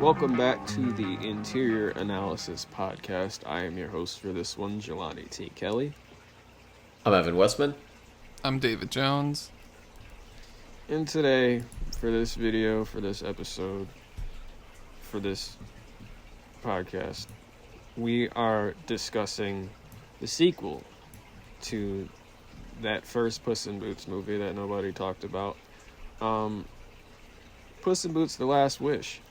Welcome back to the Interior Analysis Podcast. I am your host for this one, Jelani T. Kelly. I'm Evan Westman. I'm David Jones. And today, for this video, for this episode, for this podcast, we are discussing the sequel to that first Puss in Boots movie that nobody talked about. Puss in Boots: The Last Wish.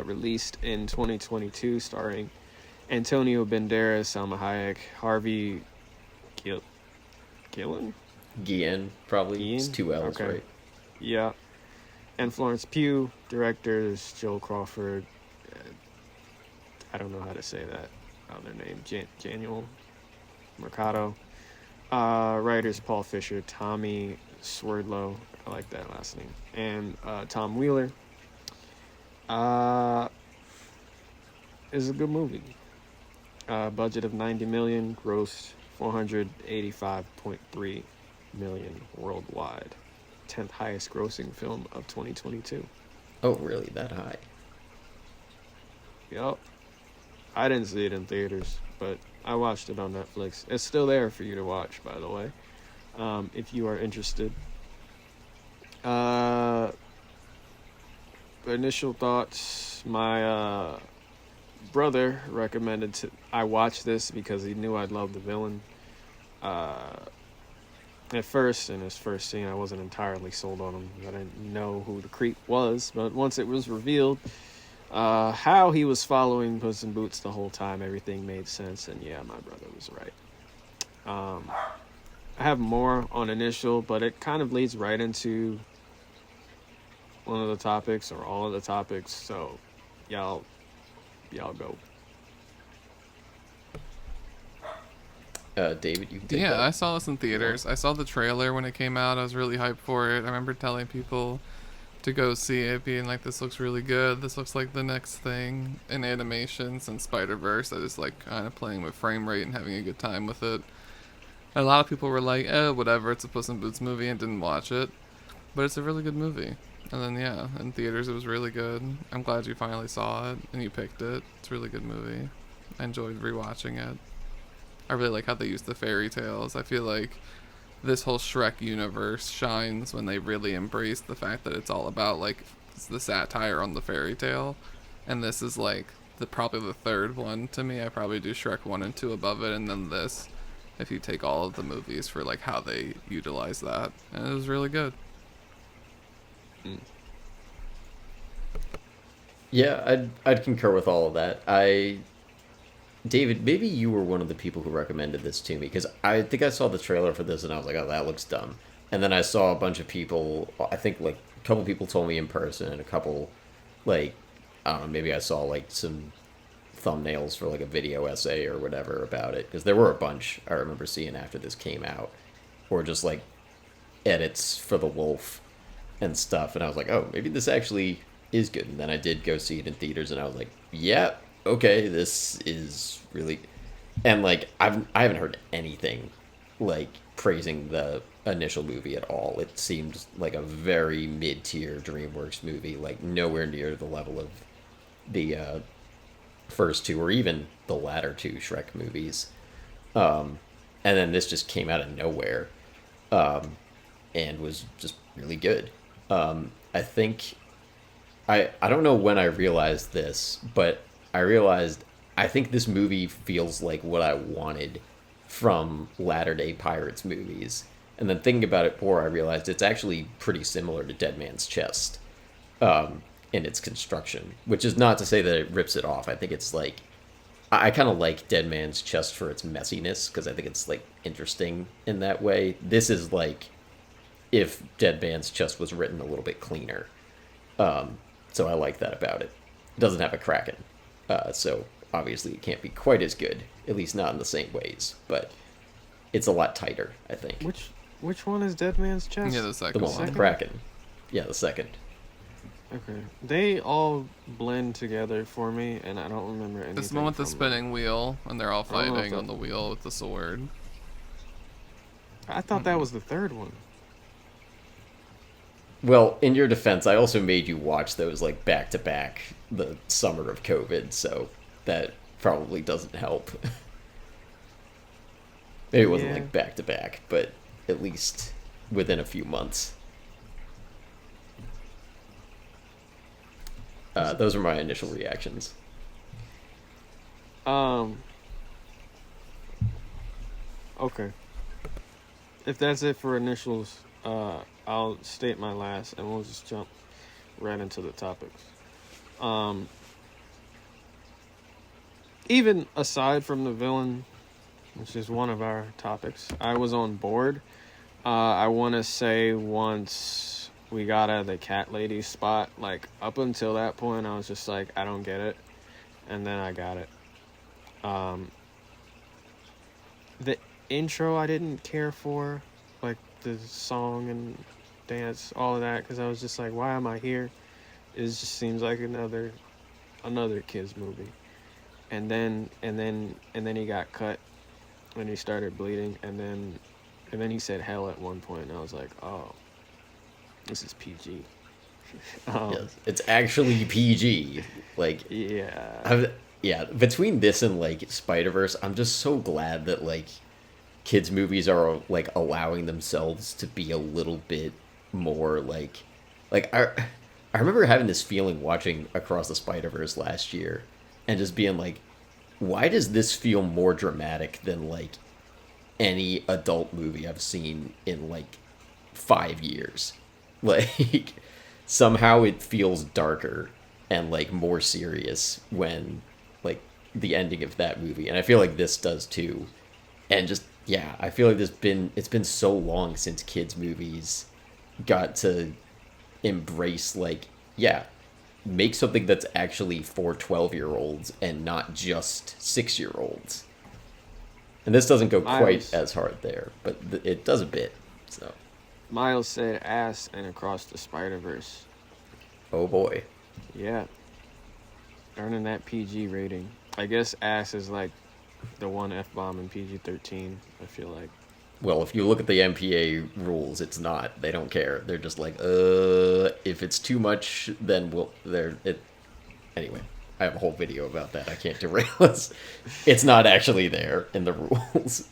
Released in 2022, starring Antonio Banderas, Salma Hayek, Harvey Guillen? Guillen, probably. Guillen? It's 2 L's, Okay. right? Yeah. And Florence Pugh, directors Joel Crawford. I don't know how to say that other name. Januel Mercado. Writers Paul Fisher, Tommy Swerdlow. I like that last name. And Tom Wheeler. Is a good movie. Budget of $90 million, grossed $485.3 million worldwide. 10th highest grossing film of 2022. Oh, really? That high? Yup. I didn't see it in theaters, but I watched it on Netflix. It's still there for you to watch, by the way, if you are interested. Initial thoughts. My brother recommended I watch this because he knew I'd love the villain. At first, in his first scene, I wasn't entirely sold on him. I didn't know who the creep was, but once it was revealed how he was following Puss in Boots the whole time, everything made sense, and yeah, my brother was right. I have more on initial, but it kind of leads right into one of the topics or all of the topics, so y'all go. David, you can take Yeah, that. I saw this in theaters. I saw the trailer when it came out. I was really hyped for it. I remember telling people to go see it, being like, this looks really good. This looks like the next thing in animation since Spider-Verse. I just like kind of playing with frame rate and having a good time with it. And a lot of people were like, whatever, it's a Puss in Boots movie, and didn't watch it. But it's a really good movie. And then, yeah, in theaters it was really good. I'm glad you finally saw it and you picked it. It's a really good movie. I enjoyed rewatching it. I really like how they use the fairy tales. I feel like this whole Shrek universe shines when they really embrace the fact that it's all about, like, the satire on the fairy tale. And this is, like, probably the third one to me. I probably do Shrek 1 and 2 above it, and then this, if you take all of the movies for, like, how they utilize that. And it was really good. Yeah, I'd concur with all of that. David, maybe you were one of the people who recommended this to me, because I think I saw the trailer for this and I was like, oh, that looks dumb. And then I saw a bunch of people, I think like a couple people told me in person, and a couple, like, I don't know, maybe I saw like some thumbnails for like a video essay or whatever about it, because there were a bunch I remember seeing after this came out, or just like edits for the Wolf and stuff, and I was like, oh, maybe this actually is good. And then I did go see it in theaters, and I was like, yeah, okay, this is really, and like I haven't heard anything like praising the initial movie at all. It seemed like a very mid-tier DreamWorks movie, like nowhere near the level of the first two, or even the latter two Shrek movies. And then this just came out of nowhere, and was just really good. I think I don't know when I realized this, but I realized I think this movie feels like what I wanted from latter-day Pirates movies. And then thinking about it more, I realized it's actually pretty similar to Dead Man's Chest in its construction, which is not to say that it rips it off. I think it's like, I kind of like Dead Man's Chest for its messiness, because I think it's like interesting in that way. This is like if Dead Man's Chest was written a little bit cleaner. So I like that about it. It doesn't have a Kraken. So obviously it can't be quite as good, at least not in the same ways, but it's a lot tighter, I think. Which one is Dead Man's Chest? Yeah, the The second one with one. the Kraken. Yeah, the second. Okay. They all blend together for me, and I don't remember anything. This one with the from spinning wheel, and they're all I don't know if fighting on the wheel with the sword. I thought that was the third one. Well, in your defense, I also made you watch those like back to back the summer of COVID, so that probably doesn't help. Maybe it wasn't Yeah. like back to back, but at least within a few months. Those are my initial reactions. Um. Okay. If that's it for initials, I'll state my last, and we'll just jump right into the topics. Um. Even aside from the villain, which is one of our topics, I was on board. I want to say once we got out of the cat lady spot, like up until that point, I was just like, I don't get it, and then I got it. Um, the intro I didn't care for, like the song and dance, all of that, because I was just like, why am I here? It just seems like another kids movie. And then he got cut and he started bleeding, and then he said hell at one point, and I was like, oh, this is PG. Yes, it's actually PG. Like, Yeah. yeah, between this and like Spider Verse, I'm just so glad that like kids movies are like allowing themselves to be a little bit more like I remember having this feeling watching Across the Spider Verse last year, and just being like, why does this feel more dramatic than like any adult movie I've seen in like 5 years? Like, somehow it feels darker and like more serious when like the ending of that movie, and I feel like this does too. And just yeah, I feel like it's been so long since kids movies got to embrace like, yeah, make something that's actually for 12-year-olds and not just 6-year-olds. And this doesn't go quite Miles as hard there, but it does a bit. So, Miles said ass and Across the Spider Verse. oh boy. Yeah, earning that PG rating. I guess ass is like the one F bomb in PG-13. I feel like. Well, if you look at the MPA rules, it's not. They don't care. They're just like, if it's too much, then anyway, I have a whole video about that. I can't derail us. It's not actually there in the rules.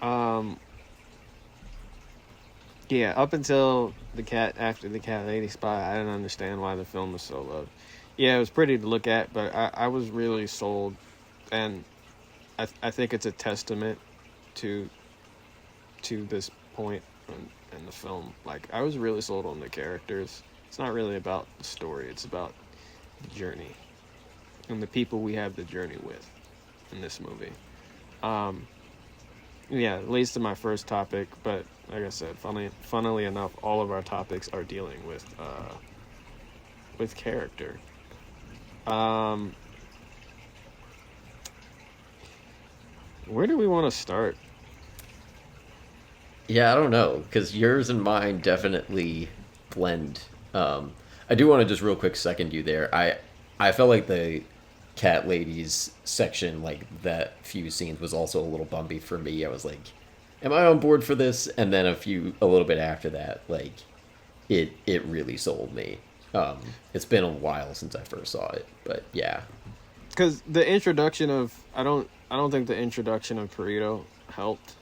Um. Yeah, up until after the cat lady spot, I didn't understand why the film was so loved. Yeah, it was pretty to look at, but I was really sold, and I think it's a testament to this point in the film. Like, I was really sold on the characters. It's not really about the story, it's about the journey and the people we have the journey with in this movie. Yeah, it leads to my first topic, but like I said, funnily enough, all of our topics are dealing with character. Where do we want to start? Yeah, I don't know, because yours and mine definitely blend. I do want to just real quick second you there. I felt like the cat ladies section, like that few scenes, was also a little bumpy for me. I was like, am I on board for this? And then a little bit after that, like it really sold me. It's been a while since I first saw it, but yeah. Because the introduction of I don't think the introduction of Perito helped.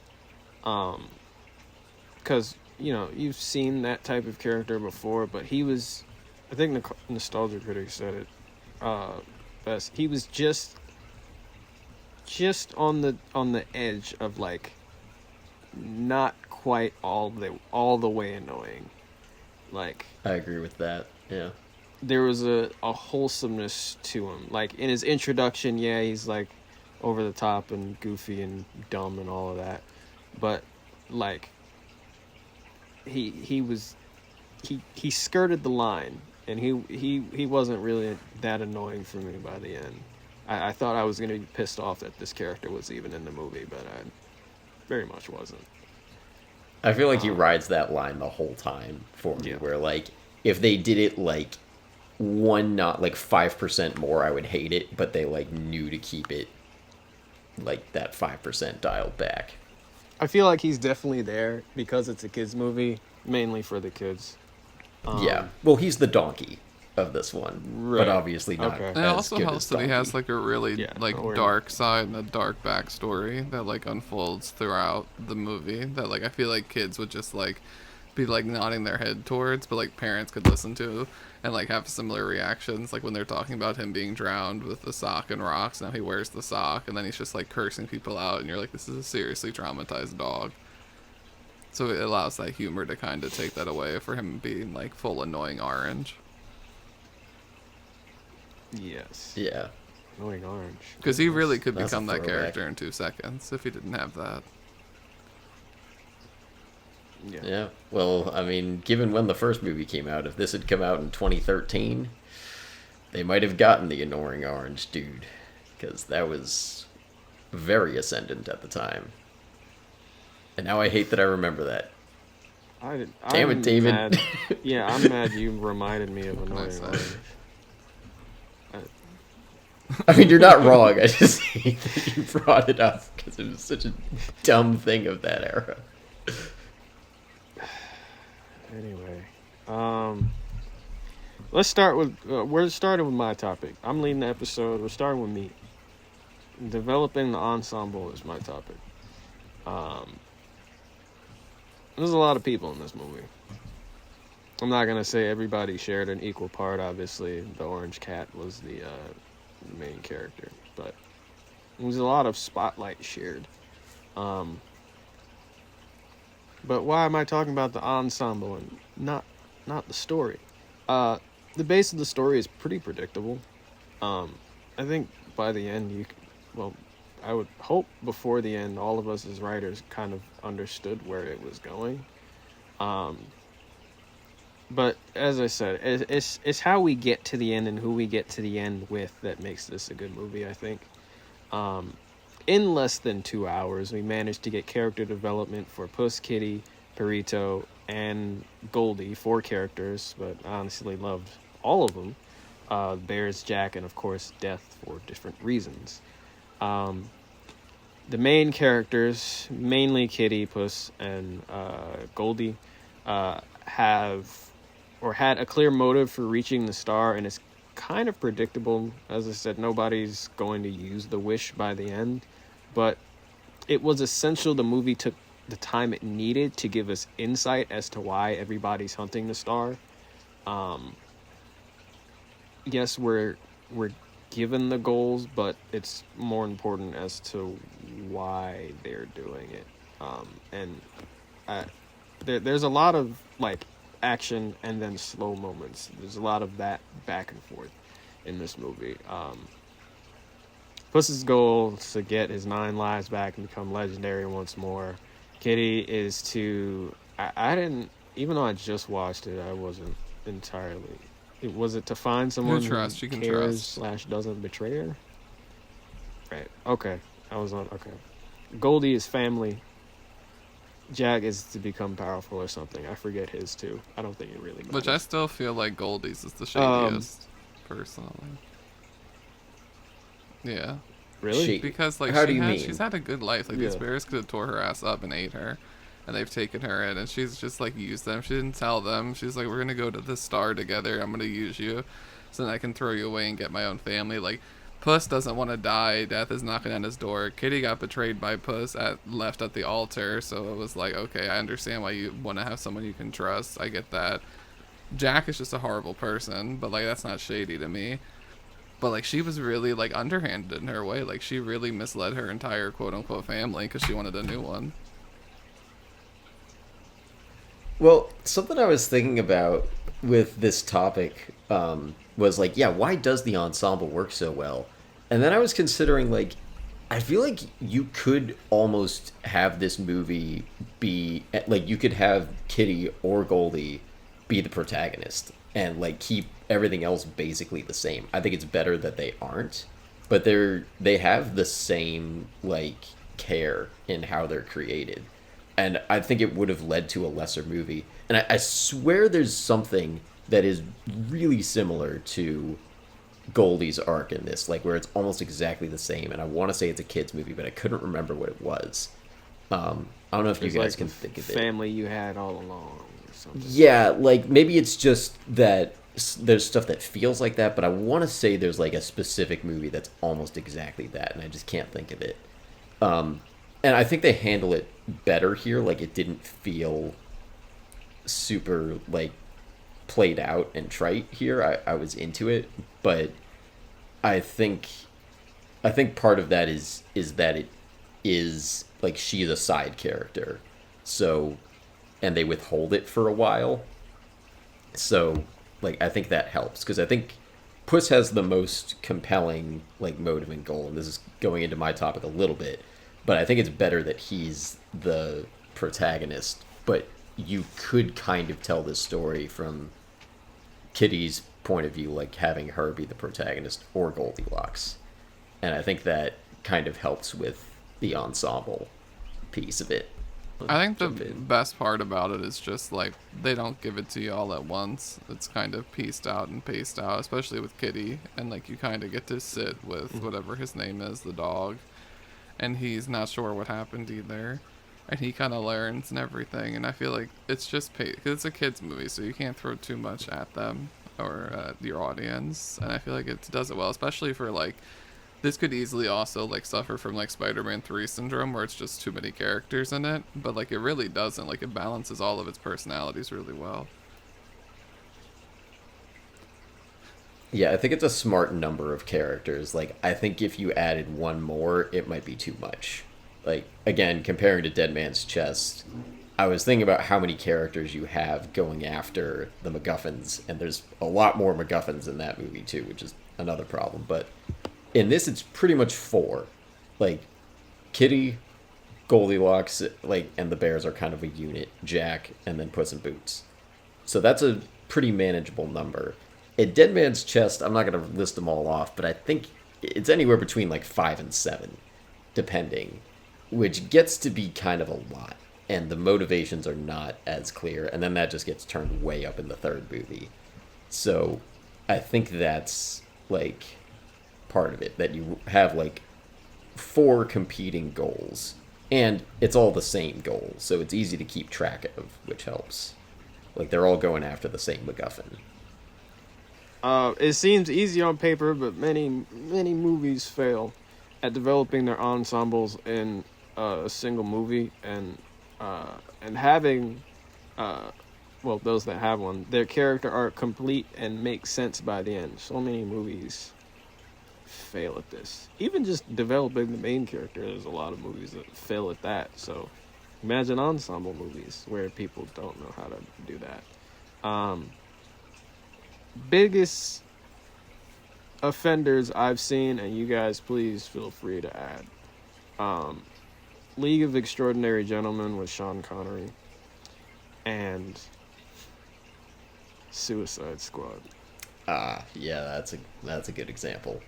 Because you've seen that type of character before, but he was, I think Nostalgia Critic said it best. He was just on the edge of like not quite all the way annoying. Like, I agree with that. Yeah. there was a wholesomeness to him. Like, in his introduction, yeah, he's like over the top and goofy and dumb and all of that, but like he skirted the line, and he wasn't really that annoying for me by the end. I thought I was gonna be pissed off that this character was even in the movie, but I very much wasn't. I feel like he rides that line the whole time for me, Yeah. where like if they did it like not like 5% more, I would hate it, but they like knew to keep it like that 5% dialed back. I feel like he's definitely there because it's a kids movie, mainly for the kids. Yeah. Well, he's the donkey of this one, Right. but obviously not Okay. And it as also good helps as that he has Donkey. like a really Yeah, like we're- dark side and a dark backstory that like unfolds throughout the movie that like I feel like kids would just like be like nodding their head towards, but like parents could listen to and like have similar reactions, like when they're talking about him being drowned with the sock and rocks. Now he wears the sock, and then he's just like cursing people out, and you're like, this is a seriously traumatized dog. So it allows that humor to kind of take that away for him being like full annoying orange. Yes. Yeah. Annoying orange. Because he really could That's a become that throwback. character in 2 seconds if he didn't have that. Yeah. Yeah. Well, I mean, given when the first movie came out, if this had come out in 2013, they might have gotten the annoying orange dude, because that was very ascendant at the time. And now I hate that I remember that. Damn it, David. Mad. Yeah, I'm mad you reminded me of annoying Nice. orange. I mean, you're not wrong. I just hate that you brought it up because it was such a dumb thing of that era. Anyway, let's start with we're starting with my topic. I'm leading the episode. We're starting with me. Developing the ensemble is my topic. There's a lot of people in this movie. I'm not gonna say everybody shared an equal part. Obviously, the orange cat was the main character, but there was a lot of spotlight shared. But why am I talking about the ensemble and not the story? The base of the story is pretty predictable. I think by the end, I would hope before the end, all of us as writers kind of understood where it was going. But as I said, it's how we get to the end and who we get to the end with that makes this a good movie, I think. In less than 2 hours, we managed to get character development for Puss, Kitty, Perito, and Goldie, 4 characters, but I honestly loved all of them. Bears, Jack, and of course Death for different reasons. The main characters, mainly Kitty, Puss, and Goldie, had a clear motive for reaching the star, and it's kind of predictable. As I said, nobody's going to use the wish by the end, but it was essential the movie took the time it needed to give us insight as to why everybody's hunting the star. Yes, we're given the goals, but it's more important as to why they're doing it. There's a lot of like action and then slow moments. There's a lot of that back and forth in this movie. Puss's goal is to get his 9 lives back and become legendary once more. Kitty is to... I didn't... Even though I just watched it, I wasn't entirely... Was it to find someone You can who cares trust. / doesn't betray her? Right. Okay. I was on... Okay. Goldie is family. Jack is to become powerful or something. I forget his too. I don't think it really matters. Which I still feel like Goldie's is the shadiest, personally. Yeah. Really? She- Because like How do you mean? she's had a good life. Like these Yeah. bears could have tore her ass up and ate her, and they've taken her in, and she's just like used them. She didn't tell them. She's like, we're gonna go to the star together. I'm gonna use you, so then I can throw you away and get my own family. Like Puss doesn't want to die. Death is knocking on his door. Kitty got betrayed by Puss left at the altar, so it was like, okay, I understand why you want to have someone you can trust. I get that. Jack is just a horrible person, but like that's not shady to me. But like she was really like underhanded in her way. Like she really misled her entire quote unquote family because she wanted a new one. Well, something I was thinking about with this topic was like, yeah, why does the ensemble work so well? And then I was considering, like, I feel like you could almost have this movie be, like, you could have Kitty or Goldie be the protagonist and, like, keep everything else basically the same. I think it's better that they aren't, but they have the same, like, care in how they're created. And I think it would have led to a lesser movie. And I swear there's something that is really similar to Goldie's arc in this, like where it's almost exactly the same. And I want to say it's a kid's movie, but I couldn't remember what it was. I don't know if you It's guys like can the think of it. family you had all along. Or something. Yeah, like maybe it's just that there's stuff that feels like that, but I want to say there's like a specific movie that's almost exactly that, and I just can't think of it. And I think they handle it better here. Like it didn't feel super like played out and trite here. I was into it, but I think I think part of that is that it is like she's a side character, so and they withhold it for a while. So like I think that helps because I think Puss has the most compelling like motive and goal, and this is going into my topic a little bit, but I think it's better that he's the protagonist. But you could kind of tell this story from Kitty's point of view, like having her be the protagonist or Goldilocks, and I think that kind of helps with the ensemble piece of it. I think the Jump in. best part about it is just like they don't give it to you all at once. It's kind of pieced out and paced out, especially with Kitty, and like you kind of get to sit with whatever his name is, the dog, and he's not sure what happened either, and he kind of learns and everything. And I feel like it's just because it's a kids movie, so you can't throw too much at them or your audience. And I feel like it does it well, especially for like this could easily also like suffer from like Spider-Man 3 syndrome where it's just too many characters in it, but like it really doesn't. Like it balances all of its personalities really well. Yeah, I think it's a smart number of characters. Like, I think if you added one more, it might be too much. Like, again, comparing to Dead Man's Chest, I was thinking about how many characters you have going after the MacGuffins, and there's a lot more MacGuffins in that movie, too, which is another problem. But in this, it's pretty much four. Like, Kitty, Goldilocks, like, and the bears are kind of a unit. Jack, and then Puss in Boots. So that's a pretty manageable number. At Dead Man's Chest, I'm not going to list them all off, but I think it's anywhere between like 5 and 7, depending, which gets to be kind of a lot, and the motivations are not as clear, and then that just gets turned way up in the third movie. So I think that's like part of it, that you have like 4 competing goals, and it's all the same goal, so it's easy to keep track of, which helps. Like they're all going after the same MacGuffin. It seems easy on paper, but many movies fail at developing their ensembles in a single movie, and having, well, those that have one, their character arc complete and make sense by the end. So many movies fail at this. Even just developing the main character, there's a lot of movies that fail at that. So imagine ensemble movies where people don't know how to do that. Biggest offenders I've seen, and you guys please feel free to add. League of Extraordinary Gentlemen with Sean Connery and Suicide Squad. Yeah, that's a good example.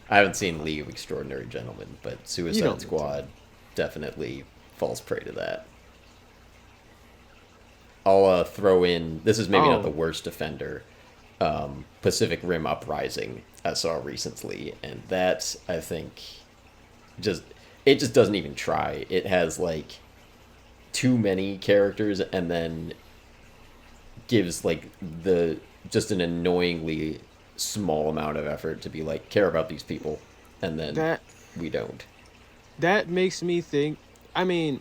I haven't seen League of Extraordinary Gentlemen, but Suicide Squad definitely falls prey to that. I'll throw in, this is maybe not the worst offender, Pacific Rim Uprising I saw recently, and that, I think, it just doesn't even try. It has, like, too many characters, and then gives, like, just an annoyingly small amount of effort to be, like, care about these people, and then we don't. That makes me think, I mean,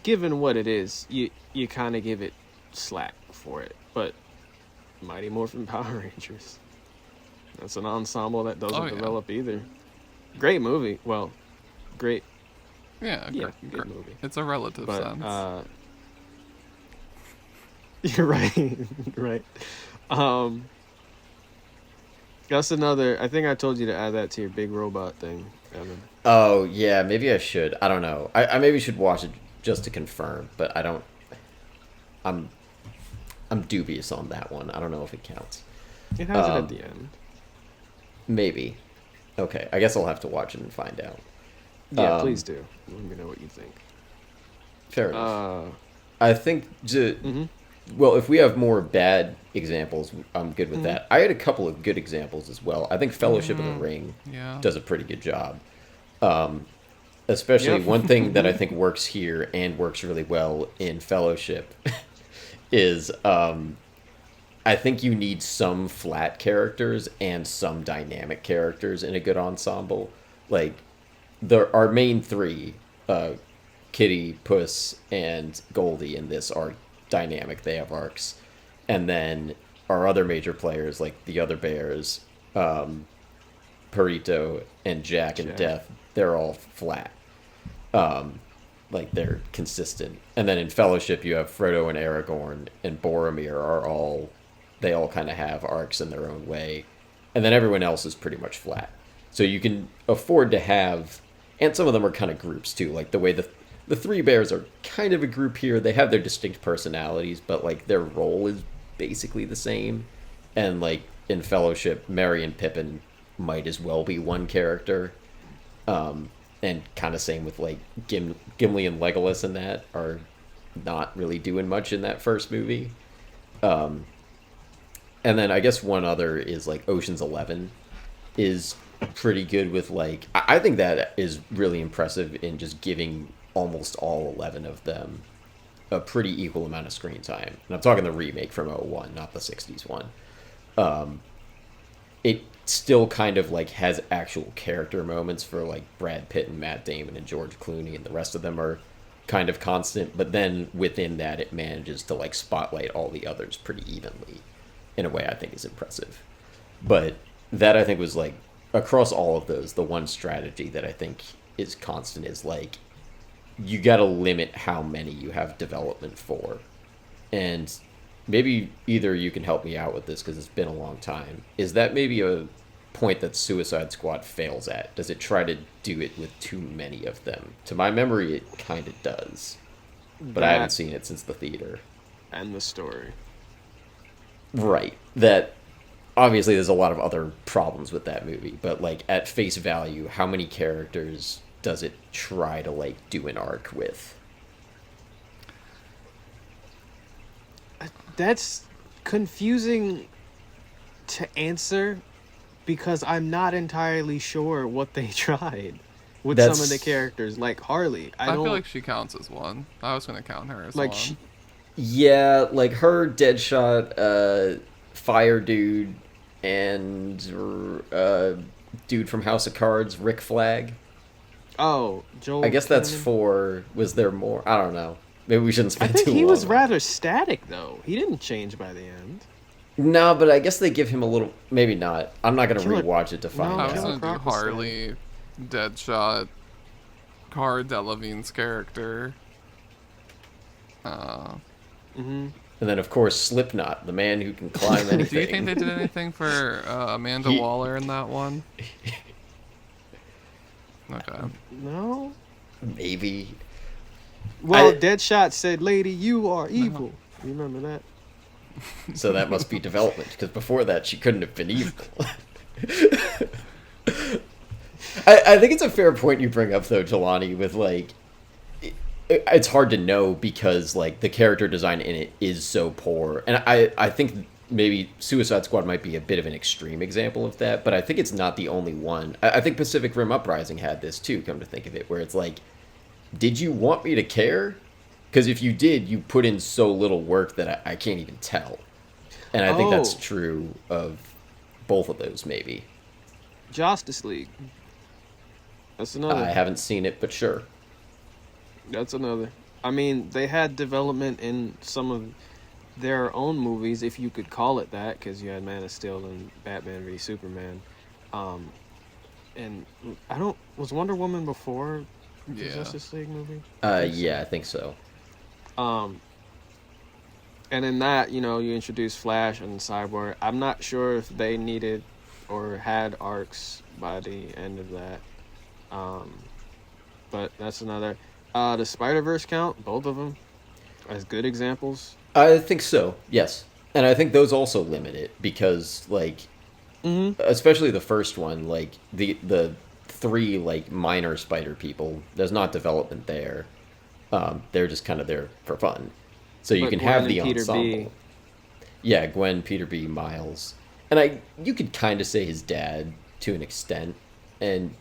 given what it is, you kind of give it slack for it. But Mighty Morphin Power Rangers, that's an ensemble that doesn't develop either. Great movie. Well, great. Yeah, good movie. It's a relative sense. You're right. Right. That's another. I think I told you to add that to your big robot thing, Evan. Oh, yeah, maybe I should. I don't know. I maybe should watch it just to confirm, but I don't. I'm dubious on that one. I don't know if it counts. It has it at the end. Maybe. Okay, I guess I'll have to watch it and find out. Yeah, please do. Let me know what you think. Fair enough. I think, well, if we have more bad examples, I'm good with that. I had a couple of good examples as well. I think Fellowship of the Ring does a pretty good job. Especially one thing that I think works here and works really well in Fellowship is I think you need some flat characters and some dynamic characters in a good ensemble. Like our main three, Kitty, Puss, and Goldie in this are dynamic. They have arcs. And then our other major players, like the other bears, Perito, and Jack and Death, they're all flat. Like they're consistent. And then in Fellowship, you have Frodo and Aragorn and Boromir they all kind of have arcs in their own way. And then everyone else is pretty much flat. So you can afford to have, and some of them are kind of groups too, like the way the three bears are kind of a group here. They have their distinct personalities, but like their role is basically the same. And like in Fellowship, Merry and Pippin might as well be one character. And kind of same with like Gimli and Legolas, and that are not really doing much in that first movie. And then I guess one other is like Ocean's 11 is pretty good with like, I think that is really impressive in just giving almost all 11 of them a pretty equal amount of screen time. And I'm talking the remake from '01, not the 60s one. It still kind of like has actual character moments for like Brad Pitt and Matt Damon and George Clooney, and the rest of them are kind of constant, but then within that it manages to like spotlight all the others pretty evenly in a way I think is impressive. But that I think was like across all of those, the one strategy that I think is constant is like you got to limit how many you have development for. And maybe either you can help me out with this because it's been a long time. Is that maybe a point that Suicide Squad fails at? Does it try to do it with too many of them? To my memory, it kind of does. But I haven't seen it since the theater. And the story. Right. That obviously there's a lot of other problems with that movie, but like at face value, how many characters does it try to like do an arc with? That's confusing to answer because I'm not entirely sure what they tried with some of the characters. Like Harley, I feel like she counts as one. I was going to count her as like one. Yeah, like her, Deadshot, Fire Dude, and dude from House of Cards, Rick Flag. Oh, Joel. I guess that's Kinnaman? 4. Was there more? I don't know. Maybe we shouldn't I spend think too long. he was rather static though. He didn't change by the end. No, but I guess they give him a little. Maybe not. I'm not gonna Killer- rewatch it to find No, I was out. going to do Croc was Harley, Deadshot, Cara Delevingne's character. Mm-hmm. And then, of course, Slipknot, the man who can climb anything. Do you think they did anything for Amanda Waller in that one? Okay. No. Maybe. Well, Deadshot said, "Lady, you are evil." You remember that? So that must be development, because before that, she couldn't have been evil. I think it's a fair point you bring up, though, Jelani, with, like, it's hard to know because, like, the character design in it is so poor. And I think maybe Suicide Squad might be a bit of an extreme example of that, but I think it's not the only one. I think Pacific Rim Uprising had this, too, come to think of it, where it's like, did you want me to care? Because if you did, you put in so little work that I can't even tell. And I think that's true of both of those, maybe. Justice League. That's another. I haven't seen it, but sure. That's another. I mean, they had development in some of their own movies, if you could call it that, because you had Man of Steel and Batman v Superman. And was Wonder Woman before the Justice League movie? Yeah, I think so. And in that, you introduce Flash and Cyborg. I'm not sure if they needed or had arcs by the end of that. But that's another. The Spider-Verse count, both of them, as good examples. I think so, yes. And I think those also limit it because, like, especially the first one, like, the 3, like, minor spider people, there's not development there. They're just kind of there for fun. So you can have the ensemble. Yeah, Gwen, Peter B., Miles. And you could kind of say his dad to an extent. And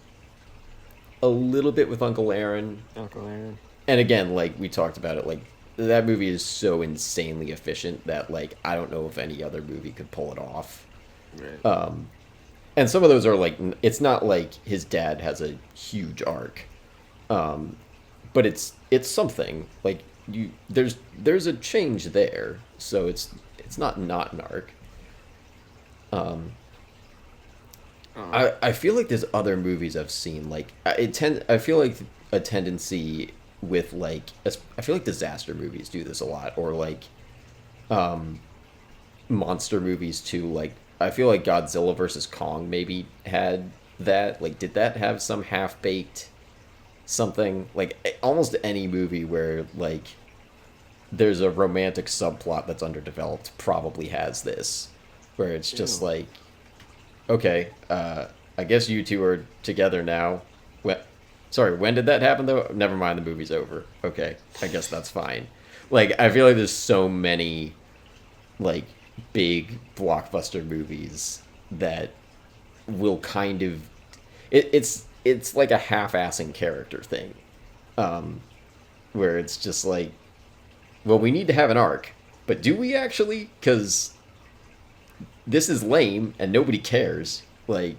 a little bit with Uncle Aaron. Uncle Aaron. And again, like we talked about it, like that movie is so insanely efficient that like I don't know if any other movie could pull it off. Right. And some of those are like it's not like his dad has a huge arc, but it's something like there's a change there, so it's not an arc. I feel like there's other movies I've seen like I feel like a tendency with like I feel like disaster movies do this a lot, or like monster movies too. Like I feel like Godzilla versus Kong maybe had that. Like did that have some half baked something? Like almost any movie where like there's a romantic subplot that's underdeveloped probably has this, where it's just Ew. like, okay, I guess you two are together now. Sorry, when did that happen though? Never mind, the movie's over. Okay, I guess that's fine. Like, I feel like there's so many, like, big blockbuster movies that will kind of, it's like a half-assing character thing, where it's just like, well, we need to have an arc, but do we actually? Because this is lame and nobody cares. Like,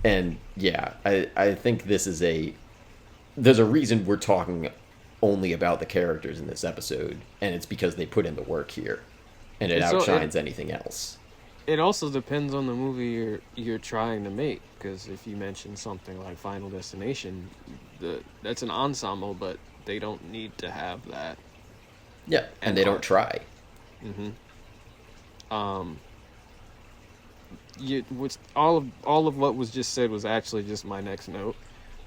and yeah, I think this is there's a reason we're talking only about the characters in this episode, and it's because they put in the work here, and it outshines anything else. It also depends on the movie you're trying to make, because if you mention something like Final Destination, that's an ensemble, but they don't need to have that. Yeah, and they don't try. Which all of what was just said was actually just my next note.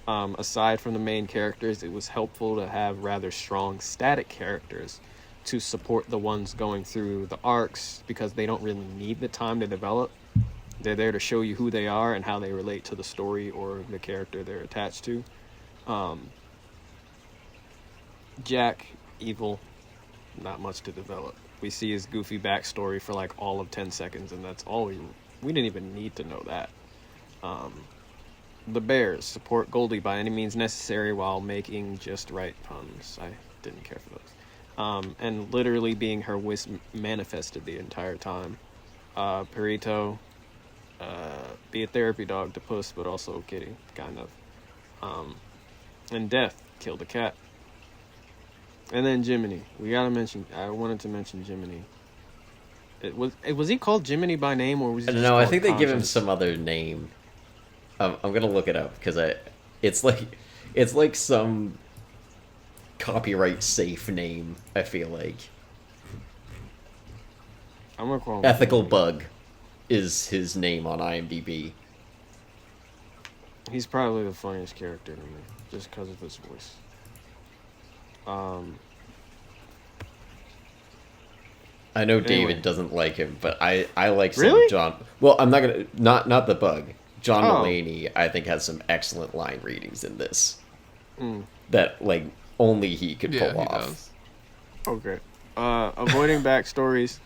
Aside from the main characters, it was helpful to have rather strong static characters to support the ones going through the arcs, because they don't really need the time to develop. They're there to show you who they are and how they relate to the story or the character they're attached to. Jack, evil, not much to develop. We see his goofy backstory for like all of 10 seconds, and that's all we didn't even need to know that. The Bears support Goldie by any means necessary while making just right puns. I didn't care for those. And literally being her wish manifested the entire time. Perito, be a therapy dog to Puss, but also Kitty, kind of. And Death, killed the cat. And then Jiminy. I wanted to mention Jiminy. Was he called Jiminy by name, or was he just No, I called think they give him Conscience? some other name. I'm gonna look it up because it's like some copyright safe name. I feel like I'm gonna call him Ethical Jiminy. Bug is his name on IMDb. He's probably the funniest character to me, just because of his voice. I know Anyway. David doesn't like him, but I like some Really? John. Well, I'm not gonna not the bug. John Oh. Mulaney, I think, has some excellent line readings in this Mm, that like only he could Yeah, pull he off. does. okay. Avoiding backstories.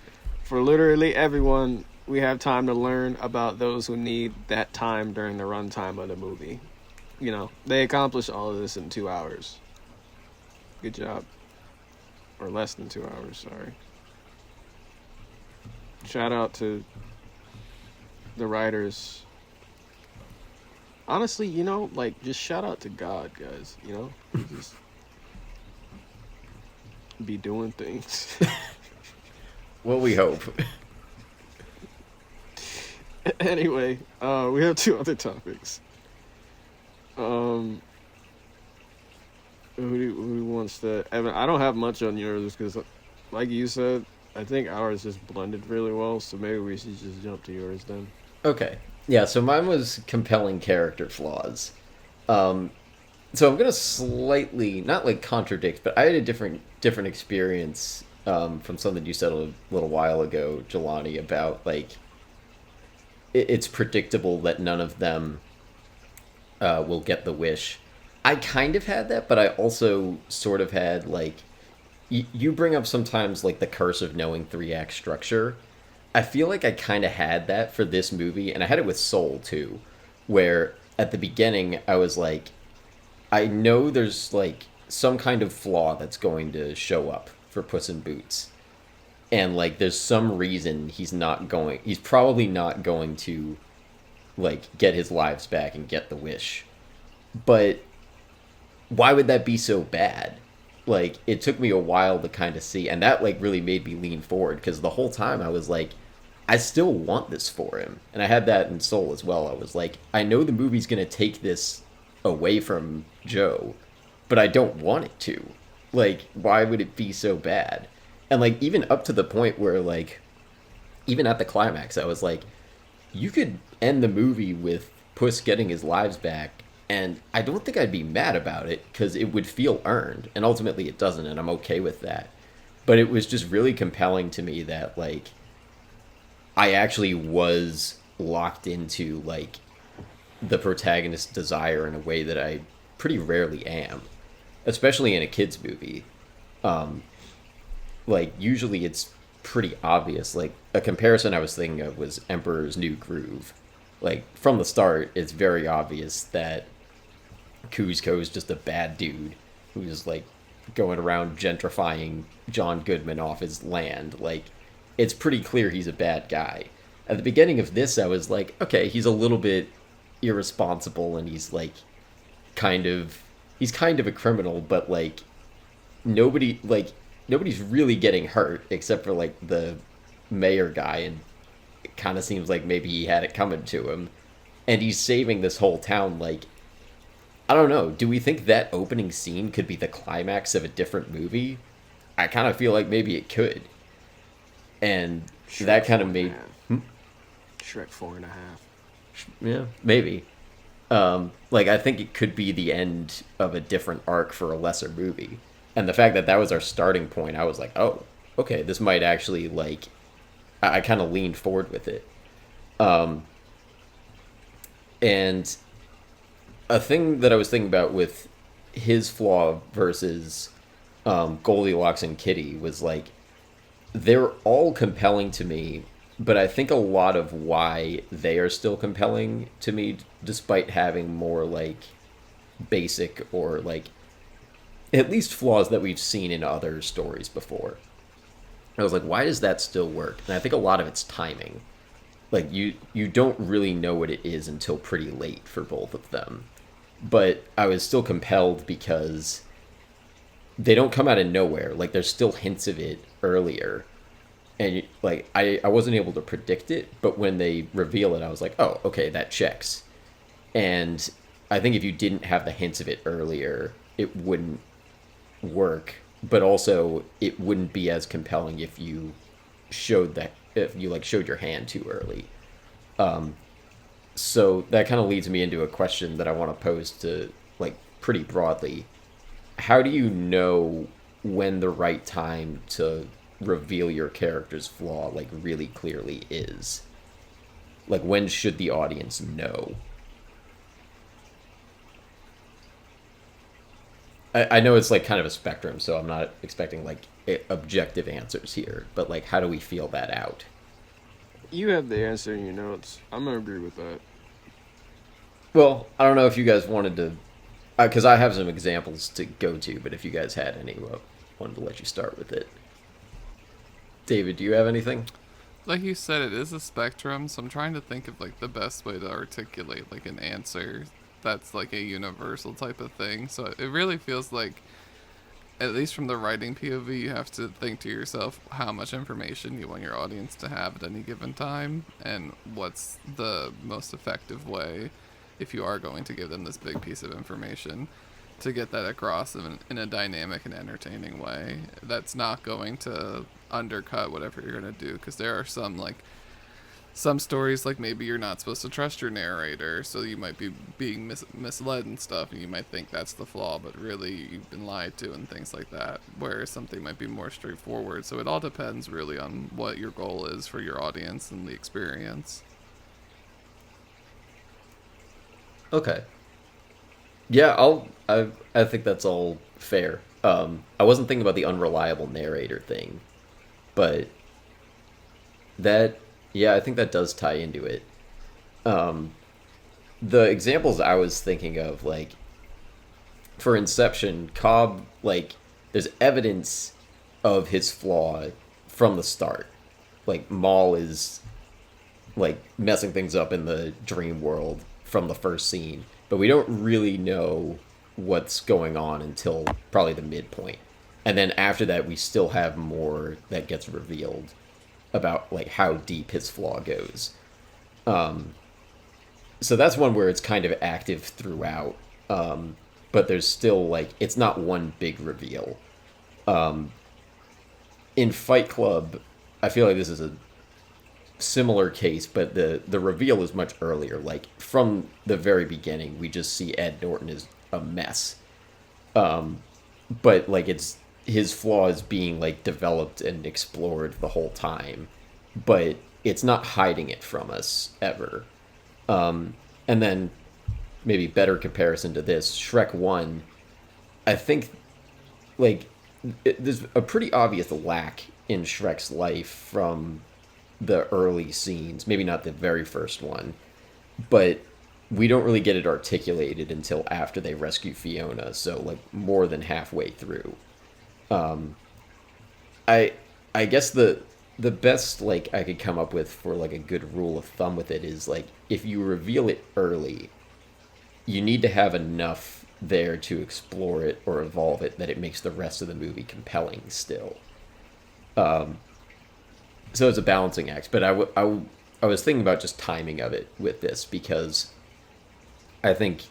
For literally everyone, we have time to learn about those who need that time during the runtime of the movie. You know, they accomplish all of this in 2 hours. Good job. Or less than 2 hours, sorry. Shout out to the writers. Honestly, you know, like, just shout out to God, guys, you know? Just be doing things. Well, we hope. Anyway, we have 2 other topics. Who wants to? Evan, I don't have much on yours because, like you said, I think ours just blended really well. So maybe we should just jump to yours then. Okay. Yeah, so mine was compelling character flaws. So I'm gonna slightly not like contradict, but I had a different experience from something you said a little while ago, Jelani, about like it's predictable that none of them will get the wish. I kind of had that, but I also sort of had like you bring up sometimes like the curse of knowing 3 act structure. I feel like I kind of had that for this movie, and I had it with Soul too, where at the beginning I was like, I know there's like some kind of flaw that's going to show up for Puss in Boots. And like there's some reason he's probably not going to like get his lives back and get the wish. But why would that be so bad? Like it took me a while to kind of see, and that like really made me lean forward because the whole time I was like, I still want this for him. And I had that in Soul as well. I was like, I know the movie's going to take this away from Joe, but I don't want it to. Like, why would it be so bad? And like, even up to the point where like, even at the climax, I was like, you could end the movie with Puss getting his lives back, and I don't think I'd be mad about it because it would feel earned. And ultimately it doesn't, and I'm okay with that. But it was just really compelling to me that like, I actually was locked into like the protagonist's desire in a way that I pretty rarely am, especially in a kids movie. Like usually it's pretty obvious. Like a comparison I was thinking of was Emperor's New Groove. Like from the start, it's very obvious that Kuzco is just a bad dude who's like going around gentrifying John Goodman off his land. Like it's pretty clear he's a bad guy. At the beginning of this, I was like, okay, he's a little bit irresponsible and he's kind of a criminal, but like nobody's really getting hurt except for like the mayor guy, and it kind of seems like maybe he had it coming to him, and he's saving this whole town. Like, I don't know, do we think that opening scene could be the climax of a different movie? I kind of feel like maybe it could. And Shrek that kind of 4.5. made Shrek 4.5. yeah, maybe. Like I think it could be the end of a different arc for a lesser movie. And the fact that that was our starting point, I was like, oh, okay, this might actually like I kind of leaned forward with it. And a thing that I was thinking about with his flaw versus Goldilocks and Kitty was like they're all compelling to me, but I think a lot of why they are still compelling to me, despite having more like basic or like at least flaws that we've seen in other stories before. I was like, why does that still work? And I think a lot of it's timing. Like you don't really know what it is until pretty late for both of them. But I was still compelled because they don't come out of nowhere. Like there's still hints of it earlier. And like I wasn't able to predict it, but when they reveal it, I was like, oh, okay, that checks. And I think if you didn't have the hints of it earlier, it wouldn't work. But also, it wouldn't be as compelling if you showed your hand too early. So that kind of leads me into a question that I want to pose to like pretty broadly. How do you know when the right time to reveal your character's flaw like really clearly is? Like when should the audience know? I know it's like kind of a spectrum, so I'm not expecting like objective answers here, but like how do we feel that out? You have the answer in your notes. I'm gonna agree with that. Well, I don't know if you guys wanted to, because I have some examples to go to, but if you guys had any, I wanted to let you start with it. David, do you have anything? Like you said, it is a spectrum, so I'm trying to think of like the best way to articulate like an answer that's like a universal type of thing. So it really feels like, at least from the writing POV, you have to think to yourself how much information you want your audience to have at any given time, and what's the most effective way, if you are going to give them this big piece of information, to get that across in a dynamic and entertaining way that's not going to undercut whatever you're going to do. Because there are some stories, like maybe you're not supposed to trust your narrator, so you might be being misled and stuff, and you might think that's the flaw, but really you've been lied to and things like that, whereas something might be more straightforward. So it all depends really on what your goal is for your audience and the experience. Okay. Yeah, I think that's all fair. I wasn't thinking about the unreliable narrator thing, but that, yeah, I think that does tie into it. The examples I was thinking of, like, for Inception, Cobb, like, there's evidence of his flaw from the start. Like, Maul is, like, messing things up in the dream world from the first scene, but we don't really know what's going on until probably the midpoint. And then after that, we still have more that gets revealed about, like, how deep his flaw goes. So that's one where it's kind of active throughout. But there's still, like, it's not one big reveal. In Fight Club, I feel like this is a similar case, but the reveal is much earlier. Like, from the very beginning, we just see Ed Norton is a mess. But, like, it's his flaws being, like, developed and explored the whole time. But it's not hiding it from us, ever. And then, maybe better comparison to this, Shrek 1, I think, like, there's a pretty obvious lack in Shrek's life from the early scenes. Maybe not the very first one, but we don't really get it articulated until after they rescue Fiona, so, like, more than halfway through. I guess the best, like, I could come up with for, like, a good rule of thumb with it is, like, if you reveal it early, you need to have enough there to explore it or evolve it that it makes the rest of the movie compelling still. So it's a balancing act, but I was thinking about just timing of it with this, because I think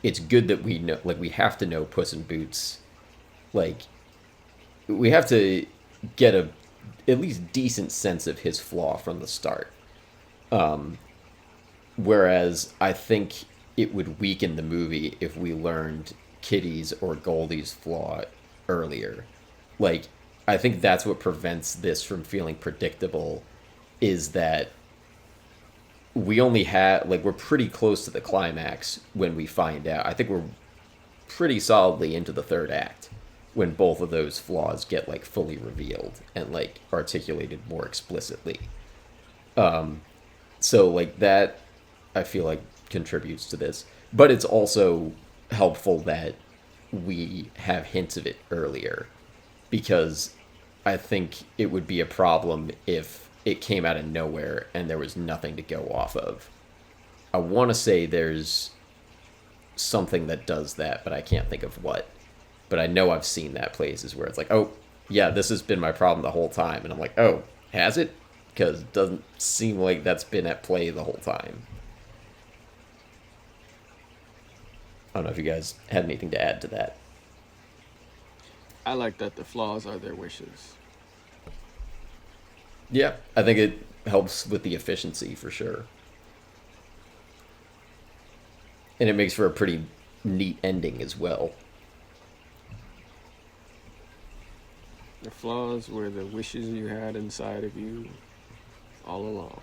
it's good that we know, like, we have to know Puss in Boots, like, we have to get a at least decent sense of his flaw from the start. Whereas I think it would weaken the movie if we learned Kitty's or Goldie's flaw earlier. Like, I think that's what prevents this from feeling predictable, is that we only have, like, we're pretty close to the climax when we find out. I think we're pretty solidly into the third act when both of those flaws get, like, fully revealed and, like, articulated more explicitly. So, like, that, I feel like, contributes to this. But it's also helpful that we have hints of it earlier, because I think it would be a problem if it came out of nowhere and there was nothing to go off of. I want to say there's something that does that, but I can't think of what. But I know I've seen that places where it's like, oh, yeah, this has been my problem the whole time. And I'm like, oh, has it? Because it doesn't seem like that's been at play the whole time. I don't know if you guys had anything to add to that. I like that the flaws are their wishes. Yeah, I think it helps with the efficiency for sure. And it makes for a pretty neat ending as well. The flaws were the wishes you had inside of you all along.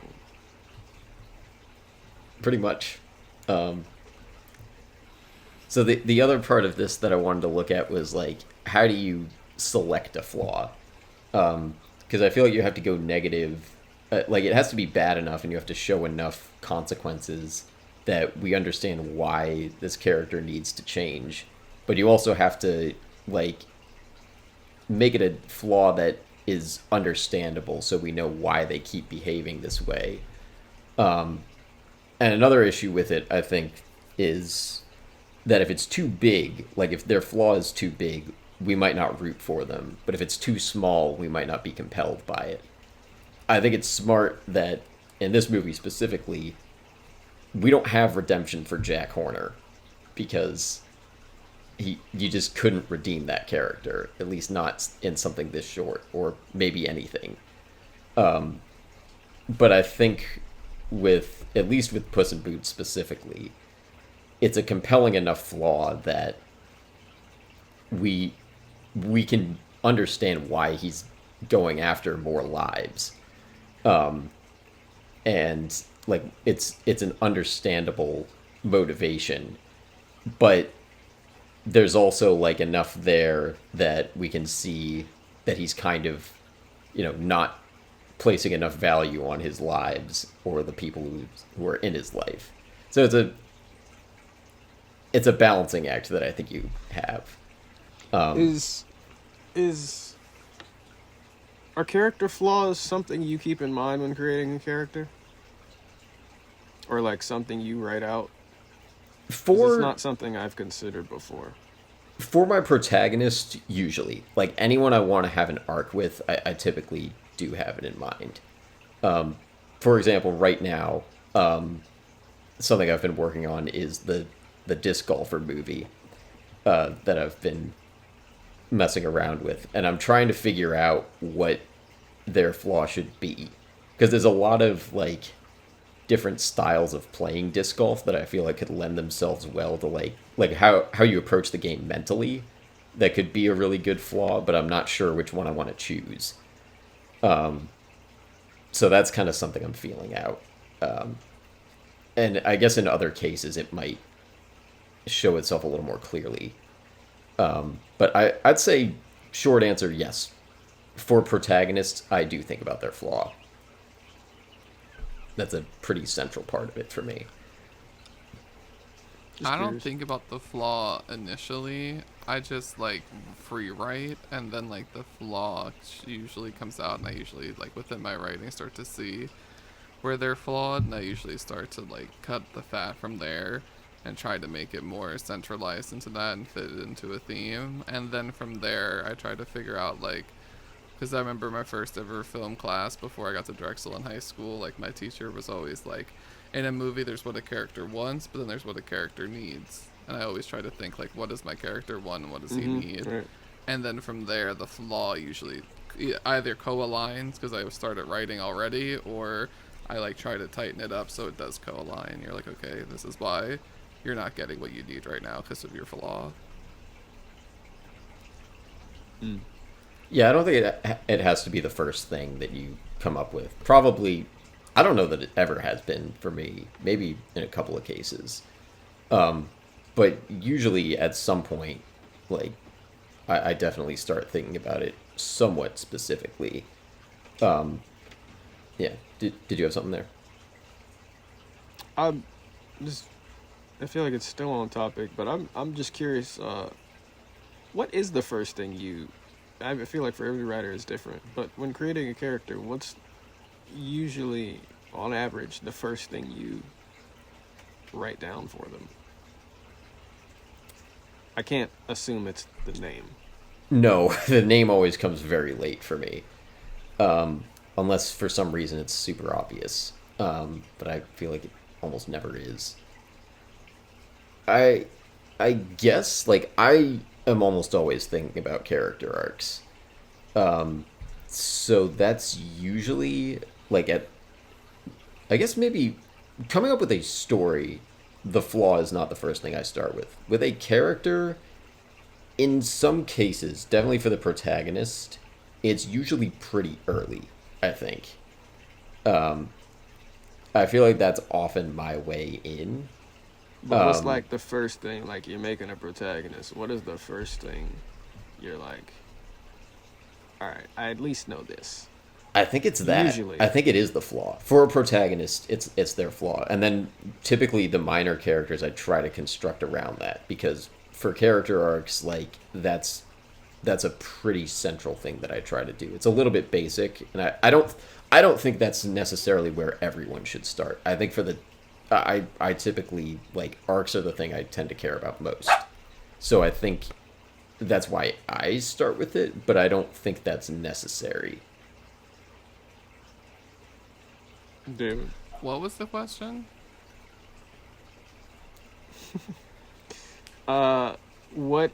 Pretty much. So the other part of this that I wanted to look at was, like, how do you select a flaw? Because I feel like you have to go negative. Like, it has to be bad enough, and you have to show enough consequences that we understand why this character needs to change. But you also have to, like, make it a flaw that is understandable, so we know why they keep behaving this way. And another issue with it, I think, is that if it's too big, like, if their flaw is too big, we might not root for them. But if it's too small, we might not be compelled by it. I think it's smart that, in this movie specifically, we don't have redemption for Jack Horner, because you just couldn't redeem that character, at least not in something this short, or maybe anything. But I think at least with Puss in Boots specifically, it's a compelling enough flaw that we can understand why he's going after more lives. And, like, it's an understandable motivation, but there's also, like, enough there that we can see that he's kind of, not placing enough value on his lives or the people who are in his life. So it's a balancing act that I think you have. Is is are character flaws something you keep in mind when creating a character, or like something you write out? 'Cause it's For not something I've considered before. for my protagonist, usually, like anyone I want to have an arc with, I typically do have it in mind. For example, right now, something I've been working on is the disc golfer movie that I've been messing around with, and I'm trying to figure out what their flaw should be, because there's a lot of like different styles of playing disc golf that I feel like could lend themselves well to like how you approach the game mentally. That could be a really good flaw, but I'm not sure which one I want to choose. So that's kind of something I'm feeling out. And I guess in other cases it might show itself a little more clearly. But I'd say short answer, yes. For protagonists, I do think about their flaw. That's a pretty central part of it for me. Just I don't curious. think about the flaw initially. I just like free write, and then like the flaw usually comes out, and I usually like within my writing start to see where they're flawed, and I usually start to like cut the fat from there and try to make it more centralized into that and fit it into a theme. And then from there, I try to figure out like, because I remember my first ever film class before I got to Drexel in high school, like my teacher was always like, in a movie there's what a character wants, but then there's what a character needs. And I always try to think like, what does my character want and what does he need? Right. And then from there, the flaw usually either co-aligns because I started writing already, or I like try to tighten it up so it does co-align. You're like, okay, this is why you're not getting what you need right now because of your flaw. Yeah, I don't think it has to be the first thing that you come up with. Probably, I don't know that it ever has been for me. Maybe in a couple of cases. But usually at some point, like, I definitely start thinking about it somewhat specifically. Yeah. Did you have something there? I'm just. I feel like it's still on topic, but I'm just curious. What is the first thing you? I feel like for every writer is different, but when creating a character, what's usually, on average, the first thing you write down for them? I can't assume it's the name. No, the name always comes very late for me. Unless for some reason it's super obvious. But I feel like it almost never is. I I guess like I am almost always thinking about character arcs. So that's usually like at I guess maybe coming up with a story, the flaw is not the first thing I start with. With a character, in some cases, definitely for the protagonist, it's usually pretty early, I think. I feel like that's often my way in. But what's like the first thing, like you're making a protagonist? What is the first thing you're like, all right, I at least know this? I think it's that. Usually. I think it is the flaw. For a protagonist, it's their flaw. And then typically the minor characters I try to construct around that because for character arcs, like that's a pretty central thing that I try to do. It's a little bit basic, and I don't think that's necessarily where everyone should start. I think for the I typically like arcs are the thing I tend to care about most. So I think that's why I start with it, but I don't think that's necessary. Dude. What was the question? What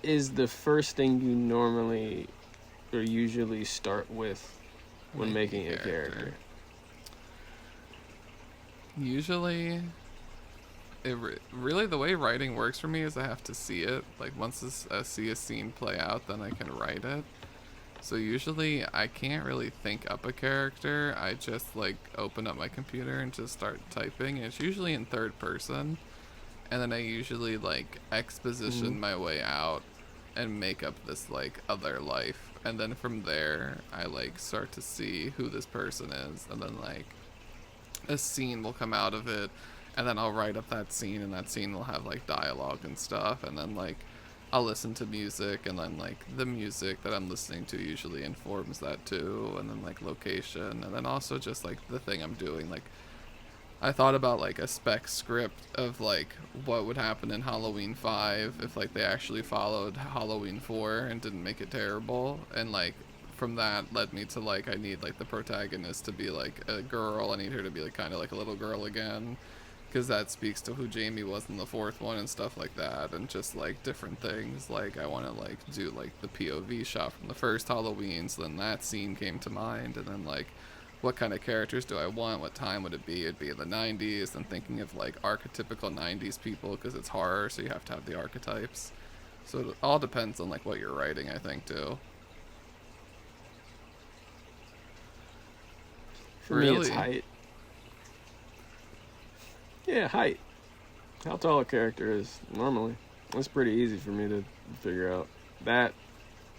is the first thing you normally or usually start with when making a character? Usually, really the way writing works for me is I have to see it. Like once I see a scene play out, then I can write it. So usually I can't really think up a character. I just like open up my computer and just start typing. And it's usually in third person, and then I usually like exposition my way out and make up this like other life. And then from there, I like start to see who this person is, and then like a scene will come out of it, and then I'll write up that scene, and that scene will have like dialogue and stuff, and then like I'll listen to music, and then like the music that I'm listening to usually informs that too, and then like location, and then also just like the thing I'm doing. Like I thought about like a spec script of like what would happen in Halloween 5 if like they actually followed Halloween 4 and didn't make it terrible, and like from that led me to like I need like the protagonist to be like a girl. I need her to be like kind of like a little girl again, because that speaks to who Jamie was in the fourth one and stuff like that, and just like different things. Like I want to like do like the POV shot from the first Halloween, so then that scene came to mind, and then like what kind of characters do I want, what time would it be? It'd be in the 90s, and thinking of like archetypical 90s people, because it's horror, so you have to have the archetypes. So it all depends on like what you're writing, I think, too. For me, it's height. Yeah, height. How tall a character is normally. It's pretty easy for me to figure out. That,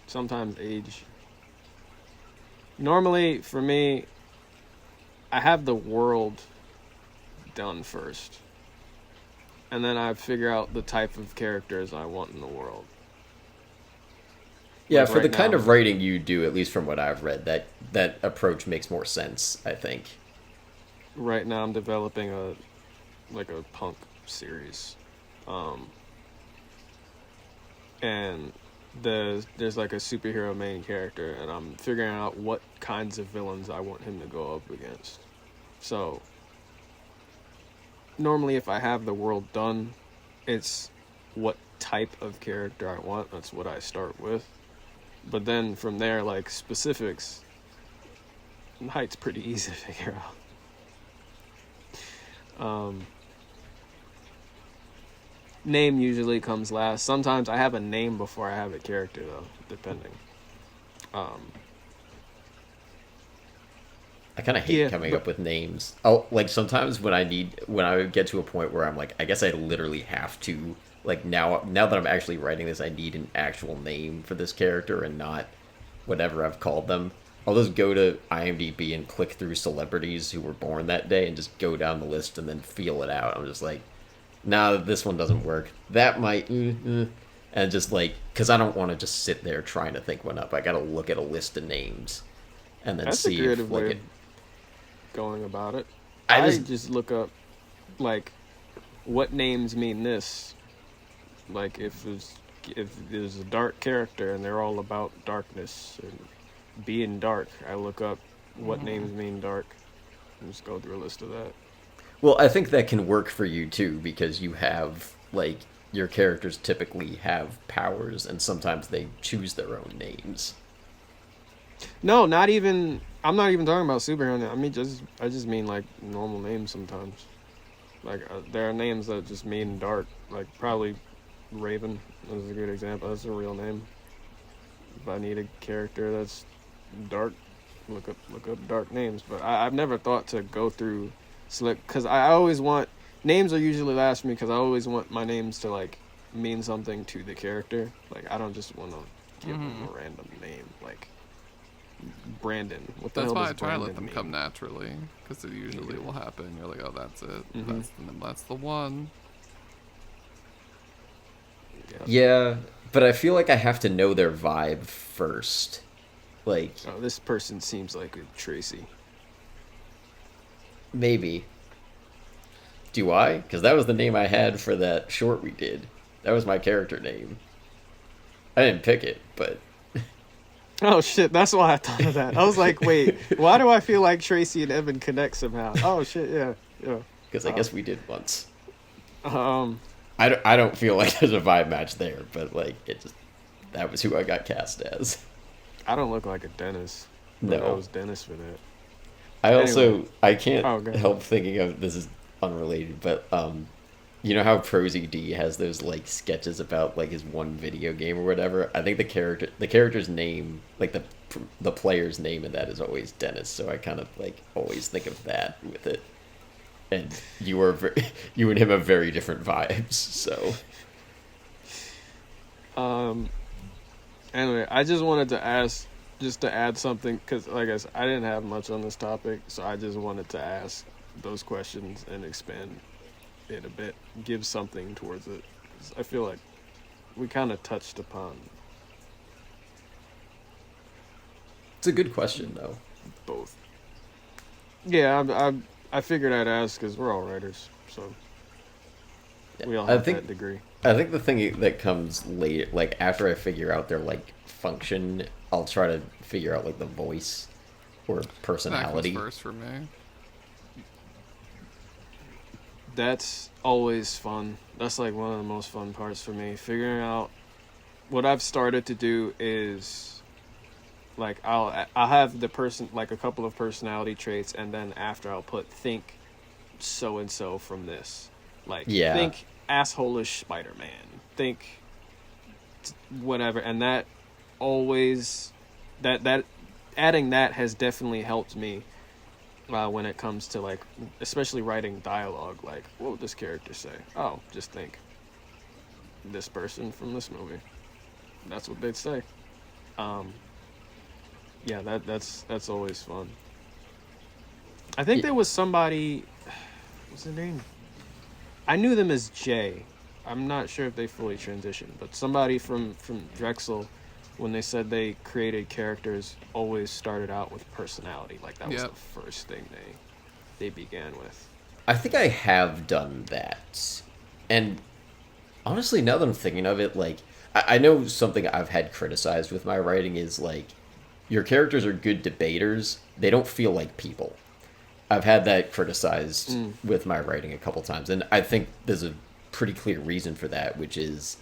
sometimes age. Normally, for me, I have the world done first. And then I figure out the type of characters I want in the world. Yeah, Like for right the kind now- of writing you do, at least from what I've read, that approach makes more sense, I think. Right now I'm developing a punk series. And there's like a superhero main character, and I'm figuring out what kinds of villains I want him to go up against. So normally if I have the world done, it's what type of character I want. That's what I start with. But then from there, like specifics, height's pretty easy to figure out. Name usually comes last. Sometimes I have a name before I have a character, though, depending. I kind of hate Yeah, coming but- up with names. Oh, like sometimes when I get to a point where I'm like, I guess I literally have to, like now that I'm actually writing this, I need an actual name for this character and not whatever I've called them. I'll just go to IMDb and click through celebrities who were born that day and just go down the list and then feel it out. I'm just like, nah, this one doesn't work. That might, and just like, because I don't want to just sit there trying to think one up. I got to look at a list of names and then That's a see if creative like way it. of going about it. I I just- just look up, like, what names mean this. Like, if there's a dark character and they're all about darkness and being dark, I look up what names mean dark and just go through a list of that. Well, I think that can work for you too, because you have, like, your characters typically have powers, and sometimes they choose their own names. No, not even. I'm not even talking about superhero names. I just mean like normal names sometimes. Like there are names that just mean dark. Like probably Raven is a good example. That's a real name. If I need a character that's dark, look up dark names. But I've never thought to go through select, because I always want names are usually last for me, because I always want my names to like mean something to the character. Like I don't just want to give them a random name like Brandon. What the That's hell why I does try to Brandon let them mean? come naturally, because it usually will happen. You're like, oh, that's it. Mhm. That's the one. Yeah, but I feel like I have to know their vibe first. Like, Oh, this person seems like a Tracy. maybe. Do I? Because that was the name I had for that short we did. That was my character name. I didn't pick it, but Oh shit, that's why I thought of that. I was like, wait, why do I feel like Tracy and Evan connect somehow? Oh shit, yeah. because I guess we did once. Um, I don't feel like there's a vibe match there, but like it just that was who I got cast as. I don't look like a dentist. But I No. was dentist for that. I also Anyway. I can't Oh, go ahead. help thinking of this is unrelated, but you know how Prosy D has those like sketches about like his one video game or whatever. I think the character's name, like the player's name in that is always Dennis. So I kind of like always think of that with it. And you and him have very different vibes. So Anyway, I just wanted to ask, just to add something, because like I said, I didn't have much on this topic, so I just wanted to ask those questions and expand it a bit, give something towards it. 'Cause I feel like we kind of touched upon It's a good question though. both. Yeah, I figured I'd ask because we're all writers, so we all I have think that degree. I think the thing that comes later, like after I figure out their like function, I'll try to figure out like the voice or That comes personality. first for me. That's always fun. That's like one of the most fun parts for me. Figuring out what I've started to do is like I'll have the person like a couple of personality traits, and then after I'll put think so and so from this. Like Yeah. think asshole-ish Spider-Man. Think whatever, and that always that adding that has definitely helped me when it comes to like especially writing dialogue. Like what would this character say? Oh, just think this person from this movie, that's what they'd say. Yeah, that's always fun. I think there was somebody, what's the name, I knew them as Jay. I'm not sure if they fully transitioned, but somebody from Drexel, when they said they created characters, always started out with personality. Like that was Yep. the first thing they began with. I think I have done that. And honestly, now that I'm thinking of it, like, I know something I've had criticized with my writing is, like, your characters are good debaters. They don't feel like people. I've had that criticized with my writing a couple times. And I think there's a pretty clear reason for that, which is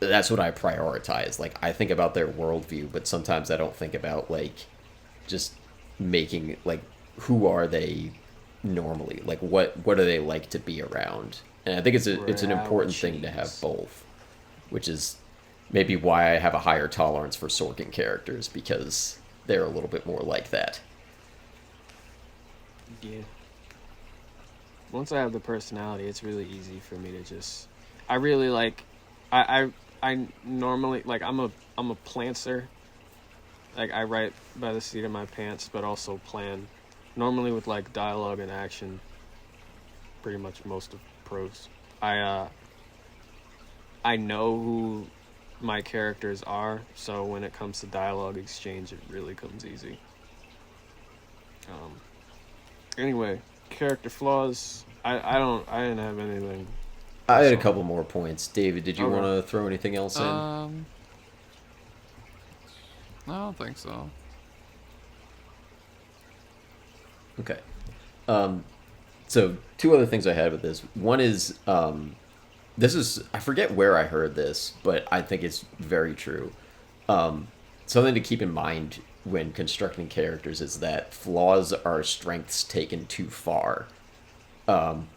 that's what I prioritize. Like, I think about their worldview, but sometimes I don't think about, like, just making, like, who are they normally? Like, what do they like to be around? And I think it's an important thing to have both, which is maybe why I have a higher tolerance for Sorkin characters, because they're a little bit more like that. Yeah. Once I have the personality, it's really easy for me to just. I really like. I normally like. I'm a plantser. Like I write by the seat of my pants, but also plan. Normally with like dialogue and action. Pretty much most of prose. I know who my characters are, so when it comes to dialogue exchange, it really comes easy. Anyway, character flaws. I didn't have anything. I had a So- couple more points. David, did you Okay. want to throw anything else in? No, I don't think so. Okay. So two other things I had with this. One is this is I forget where I heard this, but I think it's very true. Something to keep in mind when constructing characters is that flaws are strengths taken too far,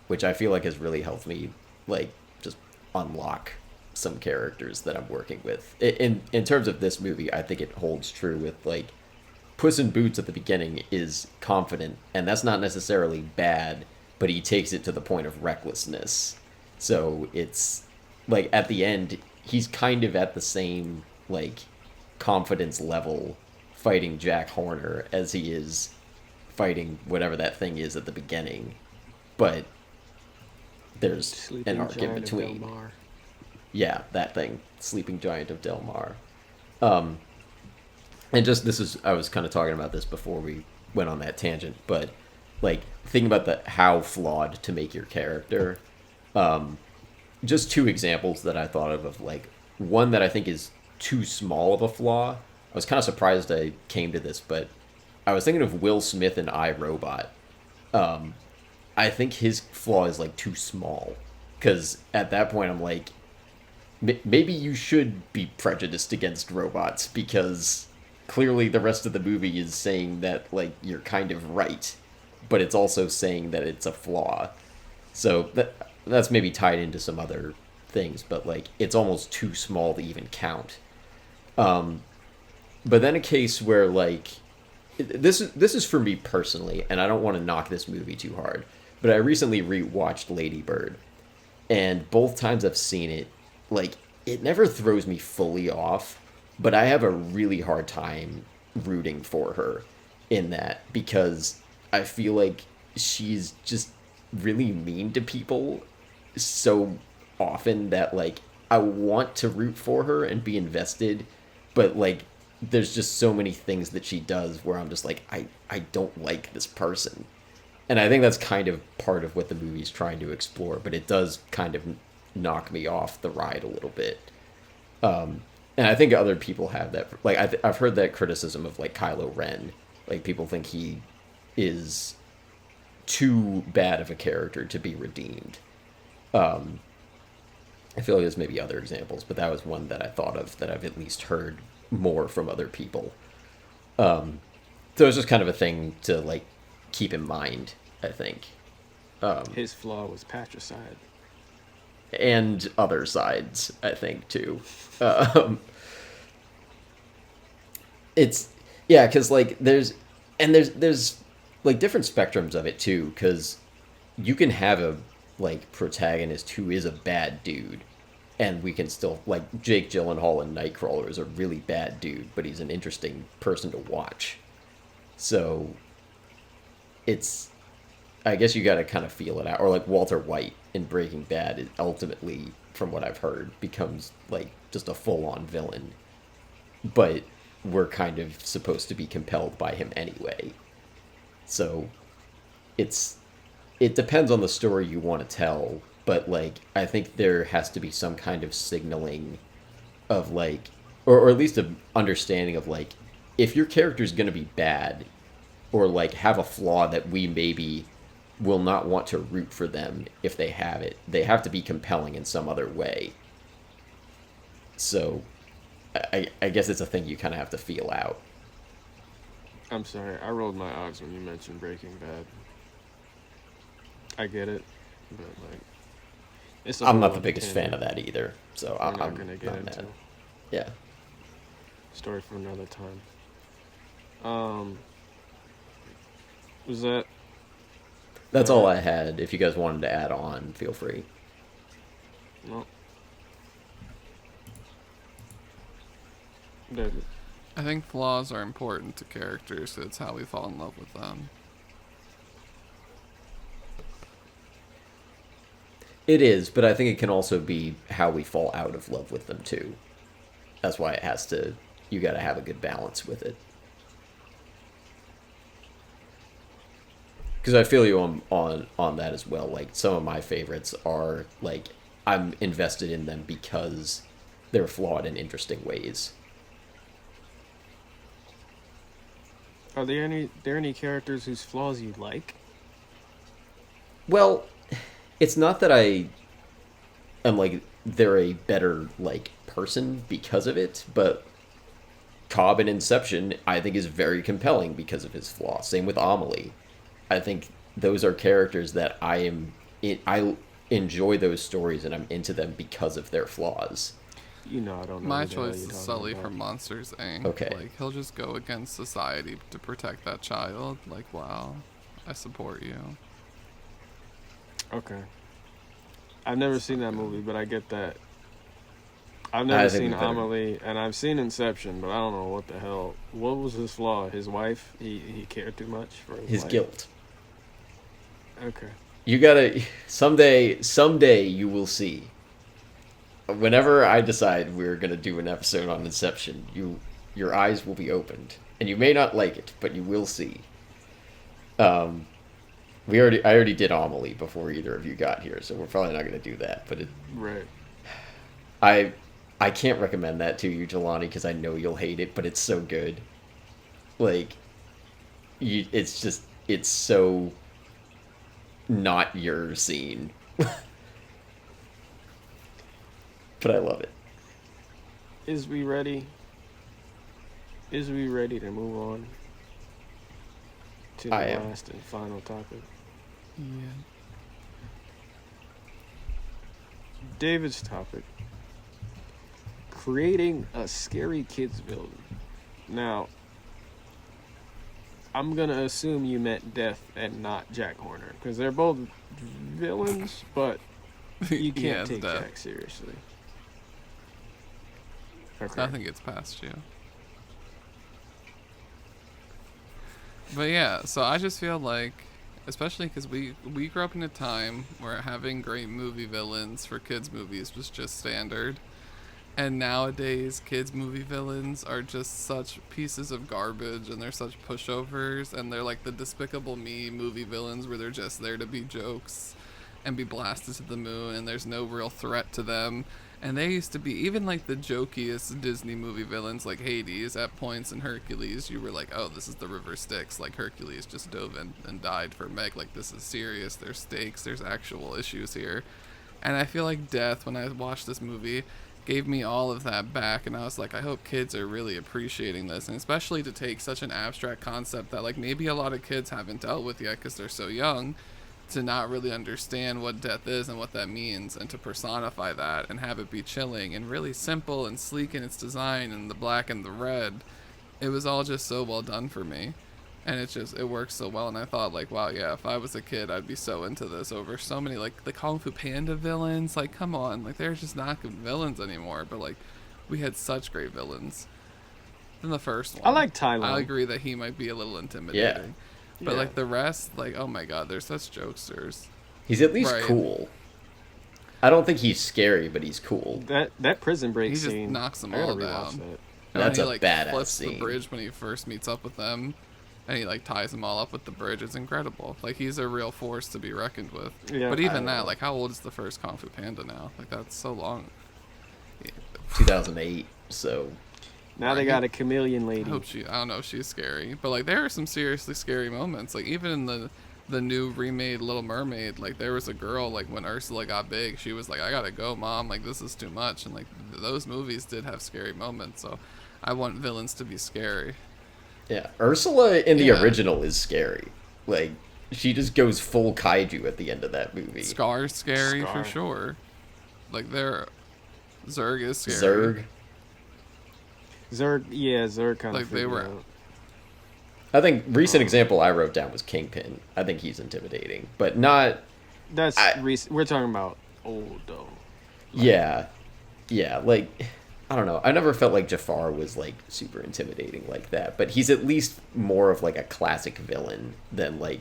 which I feel like has really helped me like just unlock some characters that I'm working with. In terms of this movie, I think it holds true with like Puss in Boots at the beginning is confident, and that's not necessarily bad, but he takes it to the point of recklessness. So it's like at the end, he's kind of at the same like confidence level fighting Jack Horner as he is fighting whatever that thing is at the beginning, but there's Sleeping an arc in Giant of between. Del Mar. Yeah, that thing, Sleeping Giant of Del Mar. And just this is I was kind of talking about this before we went on that tangent, but like thinking about the how flawed to make your character. Just two examples that I thought of like one that I think is too small of a flaw. I was kind of surprised I came to this, but I was thinking of Will Smith in I, Robot. I think his flaw is like too small, because at that point I'm like, maybe you should be prejudiced against robots, because clearly the rest of the movie is saying that like you're kind of right, but it's also saying that it's a flaw. So that's maybe tied into some other things, but like it's almost too small to even count. But then a case where like this is for me personally, and I don't want to knock this movie too hard, but I recently rewatched Lady Bird, and both times I've seen it, like it never throws me fully off, but I have a really hard time rooting for her in that, because I feel like she's just really mean to people, so often that like I want to root for her and be invested, but like there's just so many things that she does where I'm just like I don't like this person. And I think that's kind of part of what the movie's trying to explore, but it does kind of knock me off the ride a little bit. And I think other people have that. Like I've heard that criticism of like Kylo Ren. Like people think he is too bad of a character to be redeemed. I feel like there's maybe other examples, but that was one that I thought of that I've at least heard more from other people. So it's just kind of a thing to like keep in mind, I think. His flaw was patricide. And other sides, I think, too. It's yeah, because like there's like different spectrums of it too, because you can have a like protagonist who is a bad dude, and we can still like Jake Gyllenhaal in Nightcrawler is a really bad dude, but he's an interesting person to watch. So it's I guess you got to kind of feel it out. Or like Walter White in Breaking Bad, it ultimately, from what I've heard, becomes like just a full-on villain. But we're kind of supposed to be compelled by him anyway. So it depends on the story you want to tell, but like I think there has to be some kind of signaling of like or at least an understanding of like if your character is going to be bad or like have a flaw that we maybe will not want to root for them if they have it. They have to be compelling in some other way. So I guess it's a thing you kind of have to feel out. I'm sorry, I rolled my eyes when you mentioned Breaking Bad. I get it, but like, it's. I'm not the biggest fan of that either, so I'm not gonna get into. Yeah. Story for another time. Was that? That's all I had. If you guys wanted to add on, feel free. No. David. I think flaws are important to characters, so it's how we fall in love with them. It is, but I think it can also be how we fall out of love with them too. That's why it has to. You got to have a good balance with it. Because I feel you on that as well. Like some of my favorites are like I'm invested in them because they're flawed in interesting ways. Are there any characters whose flaws you like? Well, it's not that I am like they're a better like person because of it, but Cobb in Inception I think is very compelling because of his flaws. Same with Amelie. I think those are characters that I enjoy those stories and I'm into them because of their flaws. You know, I don't know. My choice is Sully from Monsters, Inc. Okay. Like, he'll just go against society to protect that child. Like, wow, I support you. Okay. I've never seen that movie, but I get that. I've never seen Amelie, and I've seen Inception, but I don't know what the hell. What was his flaw? His wife? He cared too much for his wife? Guilt. Okay. You gotta someday you will see. Whenever I decide we're gonna do an episode on Inception, your eyes will be opened, and you may not like it, but you will see. I already did Amelie before either of you got here, so we're probably not gonna do that. But Right. I can't recommend that to you, Jelani, because I know you'll hate it, but it's so good. Like, it's so not your scene. But I love it. Is we ready to move on to the last and final topic? Yeah. David's topic. Creating a scary kids villain. Now, I'm going to assume you meant Death and not Jack Horner, because they're both villains, but you can't take Jack seriously. Okay. Nothing gets past you. But yeah, so I just feel like especially because we grew up in a time where having great movie villains for kids movies was just standard. And nowadays, kids' movie villains are just such pieces of garbage, and they're such pushovers, and they're like the Despicable Me movie villains where they're just there to be jokes and be blasted to the moon, and there's no real threat to them. And they used to be even like the jokiest Disney movie villains, like Hades. At points in Hercules, you were like, "Oh, this is the River Styx." Like Hercules just dove in and died for Meg. Like this is serious. There's stakes. There's actual issues here. And I feel like Death, when I watched this movie, gave me all of that back, and I was like, I hope kids are really appreciating this, and especially to take such an abstract concept that like maybe a lot of kids haven't dealt with yet because they're so young, to not really understand what death is and what that means, and to personify that and have it be chilling and really simple and sleek in its design and the black and the red. It was all just so well done for me, and it works so well. And I thought like, wow, yeah, if I was a kid, I'd be so into this over so many like the Kung Fu Panda villains. Like, come on, like they're just not good villains anymore, but like we had such great villains in the first one. I like Tai Lung. I agree that he might be a little intimidating. But Yeah. like the rest, like, oh my god, they're such jokesters. He's at least Right. cool. I don't think he's scary, but he's cool. That prison break He just scene. knocks them I gotta all rewatch down. that. And That's when a he, like, badass flips scene. the bridge when he first meets up with them, and he like ties them all up with the bridge. It's incredible. Like he's a real force to be reckoned with. Yeah, but I even know. that, like, how old is the first Kung Fu Panda now? Like that's so long. 2008, so Now they Right. got a chameleon lady. I don't know if she's scary, but like there are some seriously scary moments. Like even in the new remade Little Mermaid, like there was a girl, like when Ursula got big, she was like, I gotta go, mom, like this is too much. And like those movies did have scary moments, so I want villains to be scary. yeah. Ursula in the Yeah. original is scary. Like, she just goes full kaiju at the end of that movie. Scar's scary Scar. for sure. Like Zurg is scary. Zurg. Zurg kind of. Like, they were- I think recent example I wrote down was Kingpin. I think he's intimidating, but not. That's I- recent. We're talking about old though. Yeah, like, I don't know. I never felt like Jafar was like super intimidating like that, but he's at least more of like a classic villain than like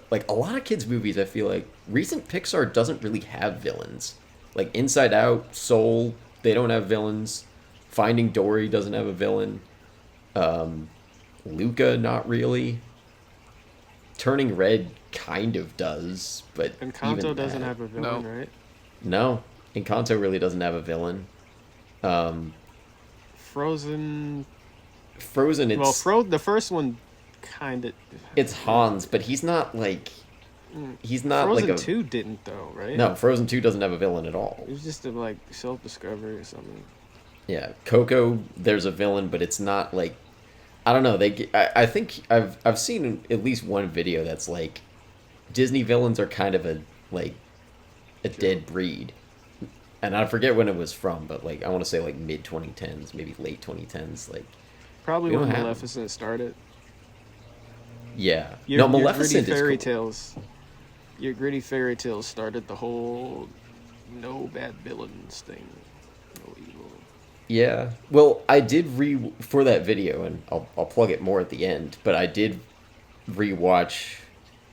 like a lot of kids movies. I feel like recent Pixar doesn't really have villains. Like Inside Out, Soul, they don't have villains. Finding Dory doesn't have a villain. Luca, not really. Turning Red kind of does, but Encanto even doesn't that- have a villain, No. right? No, Encanto really doesn't have a villain. Frozen. Frozen, it's The first one, kind of. it's Hans, but he's not like he's not Frozen like a 2 didn't though, right? no. Frozen 2 doesn't have a villain at all. It was just a like self-discovery or something. Yeah, Coco, there's a villain, but it's not like I don't know. I think I've seen at least one video that's like Disney villains are kind of a dead breed, and I forget when it was from, but like I want to say like mid 2010s, maybe late 2010s. Like Probably We when don't have- Maleficent started. yeah, Your Maleficent gritty is fairy cool. tales. Your gritty fairy tales started the whole no bad villains thing. No evil. Yeah. Well, I did for that video, and I'll plug it more at the end. But I did rewatch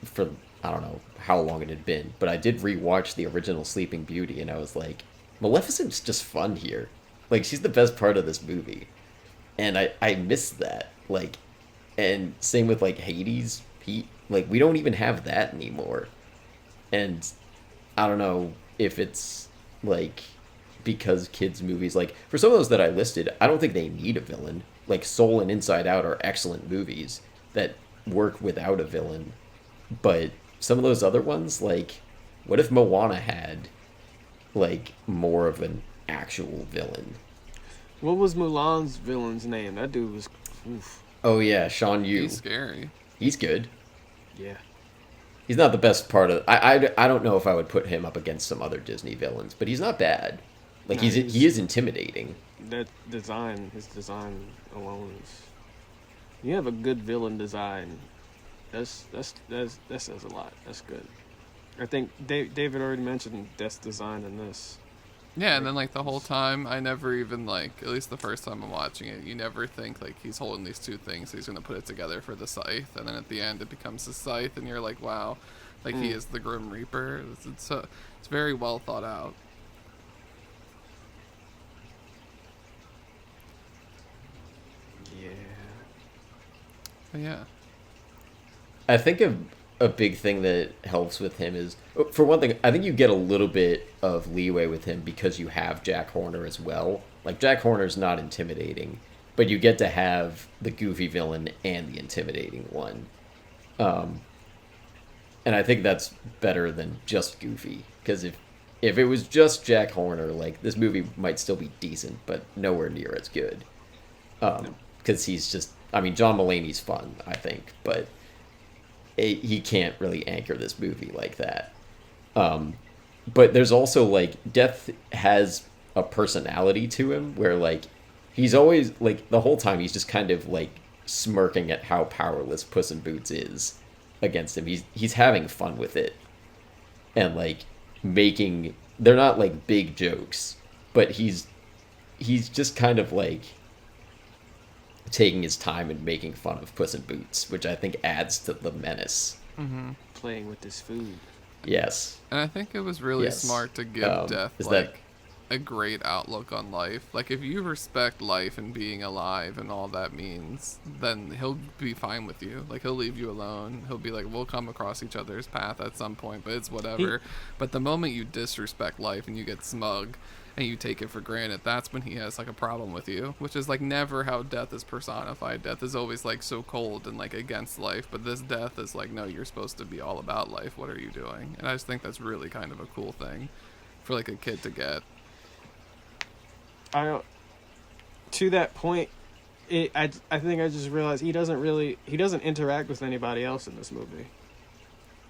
for I don't know how long it had been, but I did rewatch the original Sleeping Beauty, and I was like, Maleficent's just fun here. Like she's the best part of this movie, and I miss that. Like, and same with like Hades. Like we don't even have that anymore, and I don't know if it's like because kids movies, like for some of those that I listed, I don't think they need a villain. Like Soul and Inside Out are excellent movies that work without a villain, but some of those other ones, like what if Moana had like more of an actual villain? What was Mulan's villain's name? That dude was. Oof. Oh yeah, Sean Yu. He's scary. He's good. Yeah. He's not the best part of. I don't know if I would put him up against some other Disney villains, but he's not bad. Like No, he is intimidating. That design, his design alone is. You have a good villain design. That says a lot. That's good. I think David already mentioned Death's design in this. Yeah, and then like the whole time, I never even like, at least the first time I'm watching it, you never think like he's holding these two things, he's gonna put it together for the scythe, and then at the end it becomes the scythe, and you're like, wow, like he is the Grim Reaper. It's very well thought out. Yeah. But yeah, I think a big thing that helps with him is, for one thing, I think you get a little bit of leeway with him because you have Jack Horner as well. Like, Jack Horner's not intimidating, but you get to have the goofy villain and the intimidating one. And I think that's better than just Goofy, because if it was just Jack Horner, like, this movie might still be decent, but nowhere near as good. Because he's just, I mean, John Mulaney's fun, I think, but he can't really anchor this movie like that. But there's also, like, Death has a personality to him where, like, he's always, like, the whole time he's just kind of, like, smirking at how powerless Puss in Boots is against him. He's having fun with it. And, like, they're not, like, big jokes, but he's just kind of, like, taking his time and making fun of Puss in Boots, which I think adds to the menace. Playing with this food. Yes. and I think it was really Yes. smart to give Death is like that- a great outlook on life. Like, if you respect life and being alive and all that means, then he'll be fine with you. Like, he'll leave you alone. He'll be like, we'll come across each other's path at some point, but it's whatever. But the moment you disrespect life and you get smug and you take it for granted, that's when he has like a problem with you, which is like never how Death is personified. Death is always like so cold and like against life, but this Death is like, no, you're supposed to be all about life. What are you doing? And I just think that's really kind of a cool thing for like a kid to get. To that point, I think I just realized he doesn't interact with anybody else in this movie.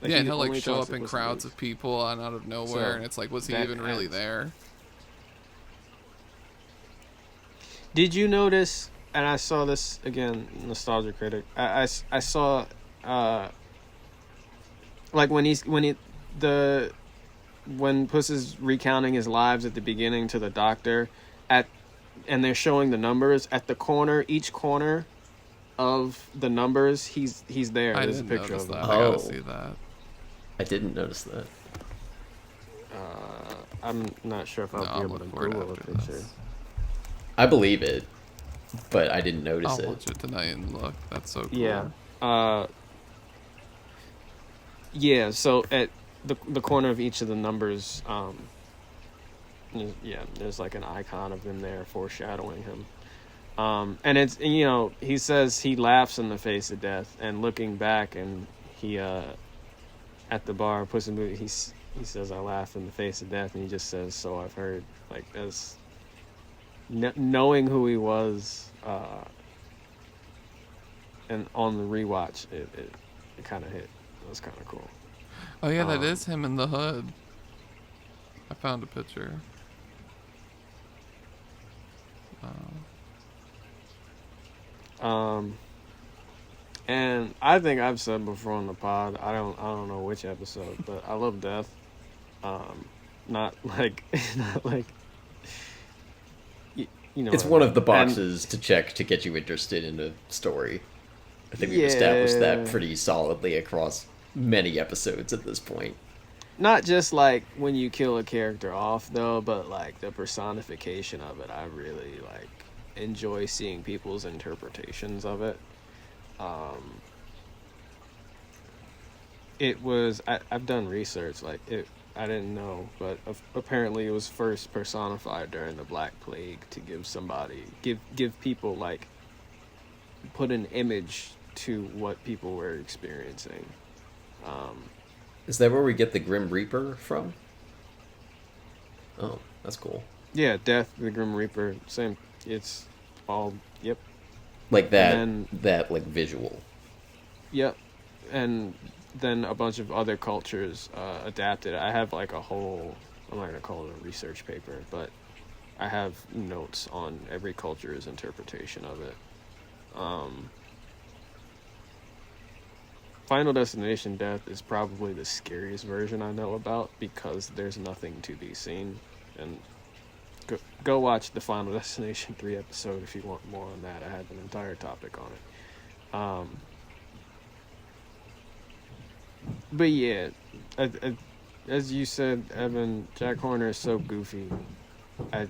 Like, Yeah, and he'll like only show talks up to in Puss crowds Boots. of people and out of nowhere, So, and it's like, was he that even really adds. there? Did you notice? And I saw this again, Nostalgia Critic. I saw, like when Puss is recounting his lives at the beginning to the doctor, and they're showing the numbers at the corner, each corner of the numbers, he's there. I There's a didn't picture notice of him. that. I gotta Oh. see that. I didn't notice that. I'm not sure if I'll No, be I'll able to look for it Google a after picture. this. I believe it, but I didn't notice I'll it. watch it tonight and look. That's so cool. Yeah. Yeah, so at the corner of each of the numbers, there's like an icon of him there foreshadowing him. And it's, he says he laughs in the face of death, and looking back, and he at the bar, Puss in Boots, he says, I laugh in the face of death, and he just says, so I've heard. Like, as knowing who he was, and on the rewatch, it kind of hit. It was kind of cool. Oh yeah, that is him in the hood. I found a picture. And I think I've said before on the pod, I don't know which episode, but I love Death. Not like It's one of the boxes to check to get you interested in a story. I think we've established that pretty solidly across many episodes at this point. Not just like when you kill a character off though, but like the personification of it. I really like enjoy seeing people's interpretations of it. It was I've done research, like I didn't know, but apparently it was first personified during the Black Plague to give people, like, put an image to what people were experiencing. Is that where we get the Grim Reaper from? Oh, that's cool. Yeah, Death, the Grim Reaper, same. It's all, yep. Like that, And that like visual. Yep. And then a bunch of other cultures adapted. I have like a whole, I'm not going to call it a research paper, but I have notes on every culture's interpretation of it. Final Destination Death is probably the scariest version I know about because there's nothing to be seen. And Go watch the Final Destination 3 episode if you want more on that. I had an entire topic on it. But yeah, as you said, Evan, Jack Horner is so goofy. I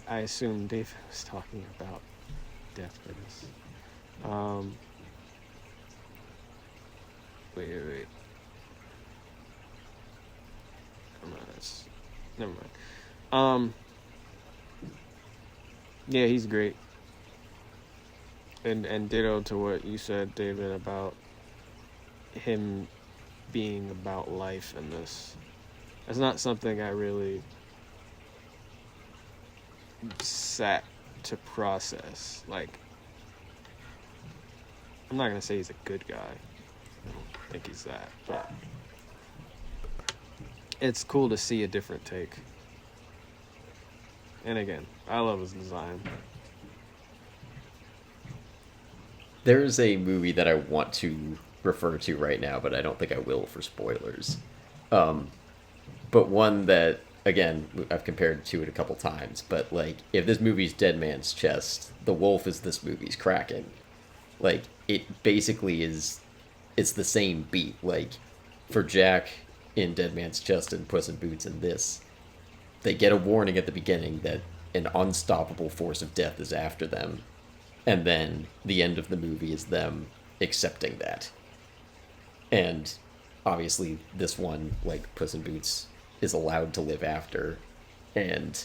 assume Dave was talking about Death for this. Wait. Come on, never mind. Yeah, he's great. And ditto to what you said, David, about him being about life in this. That's not something I really sat to process. Like, I'm not gonna say he's a good guy. I don't think he's that, but it's cool to see a different take. And again, I love his design. There's a movie that I want to refer to right now, but I don't think I will for spoilers. But one that, again, I've compared to it a couple times, but like, if this movie's Dead Man's Chest, the wolf is this movie's Kraken. Like, it basically is, it's the same beat. Like, for Jack in Dead Man's Chest and Puss in Boots in this, they get a warning at the beginning that an unstoppable force of death is after them. And then the end of the movie is them accepting that. And obviously this one, like Puss in Boots, is allowed to live after. And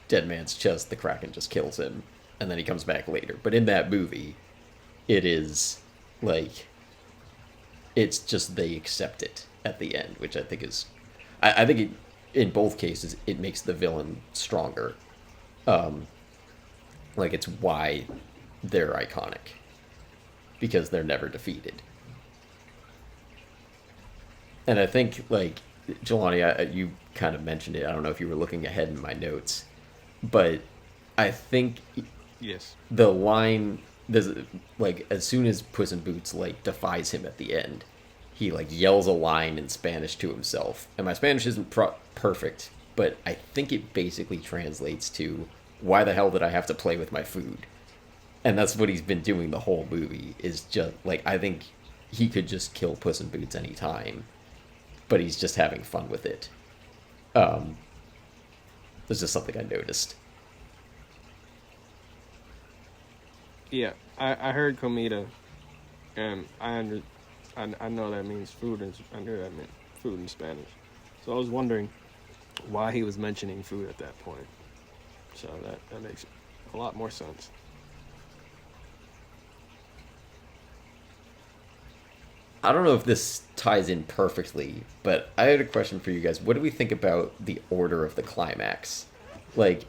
Dead Man's Chest, the Kraken just kills him. And then he comes back later. But in that movie, it is like, it's just they accept it at the end, which I think is, I think it, in both cases, it makes the villain stronger. Like, it's why they're iconic, because they're never defeated. And I think, like, Jelani, you kind of mentioned it. I don't know if you were looking ahead in my notes, but I think Yes. the line, there's, like, as soon as Puss in Boots, like, defies him at the end, he, like, yells a line in Spanish to himself. And my Spanish isn't perfect, but I think it basically translates to, why the hell did I have to play with my food? And that's what he's been doing the whole movie, is just, like, I think he could just kill Puss in Boots anytime, but he's just having fun with it. It's just something I noticed. Yeah, I heard comida, and I know that means food, and I knew that meant food in Spanish. So I was wondering why he was mentioning food at that point. So that makes a lot more sense. I don't know if this ties in perfectly, but I had a question for you guys. What do we think about the order of the climax? Like,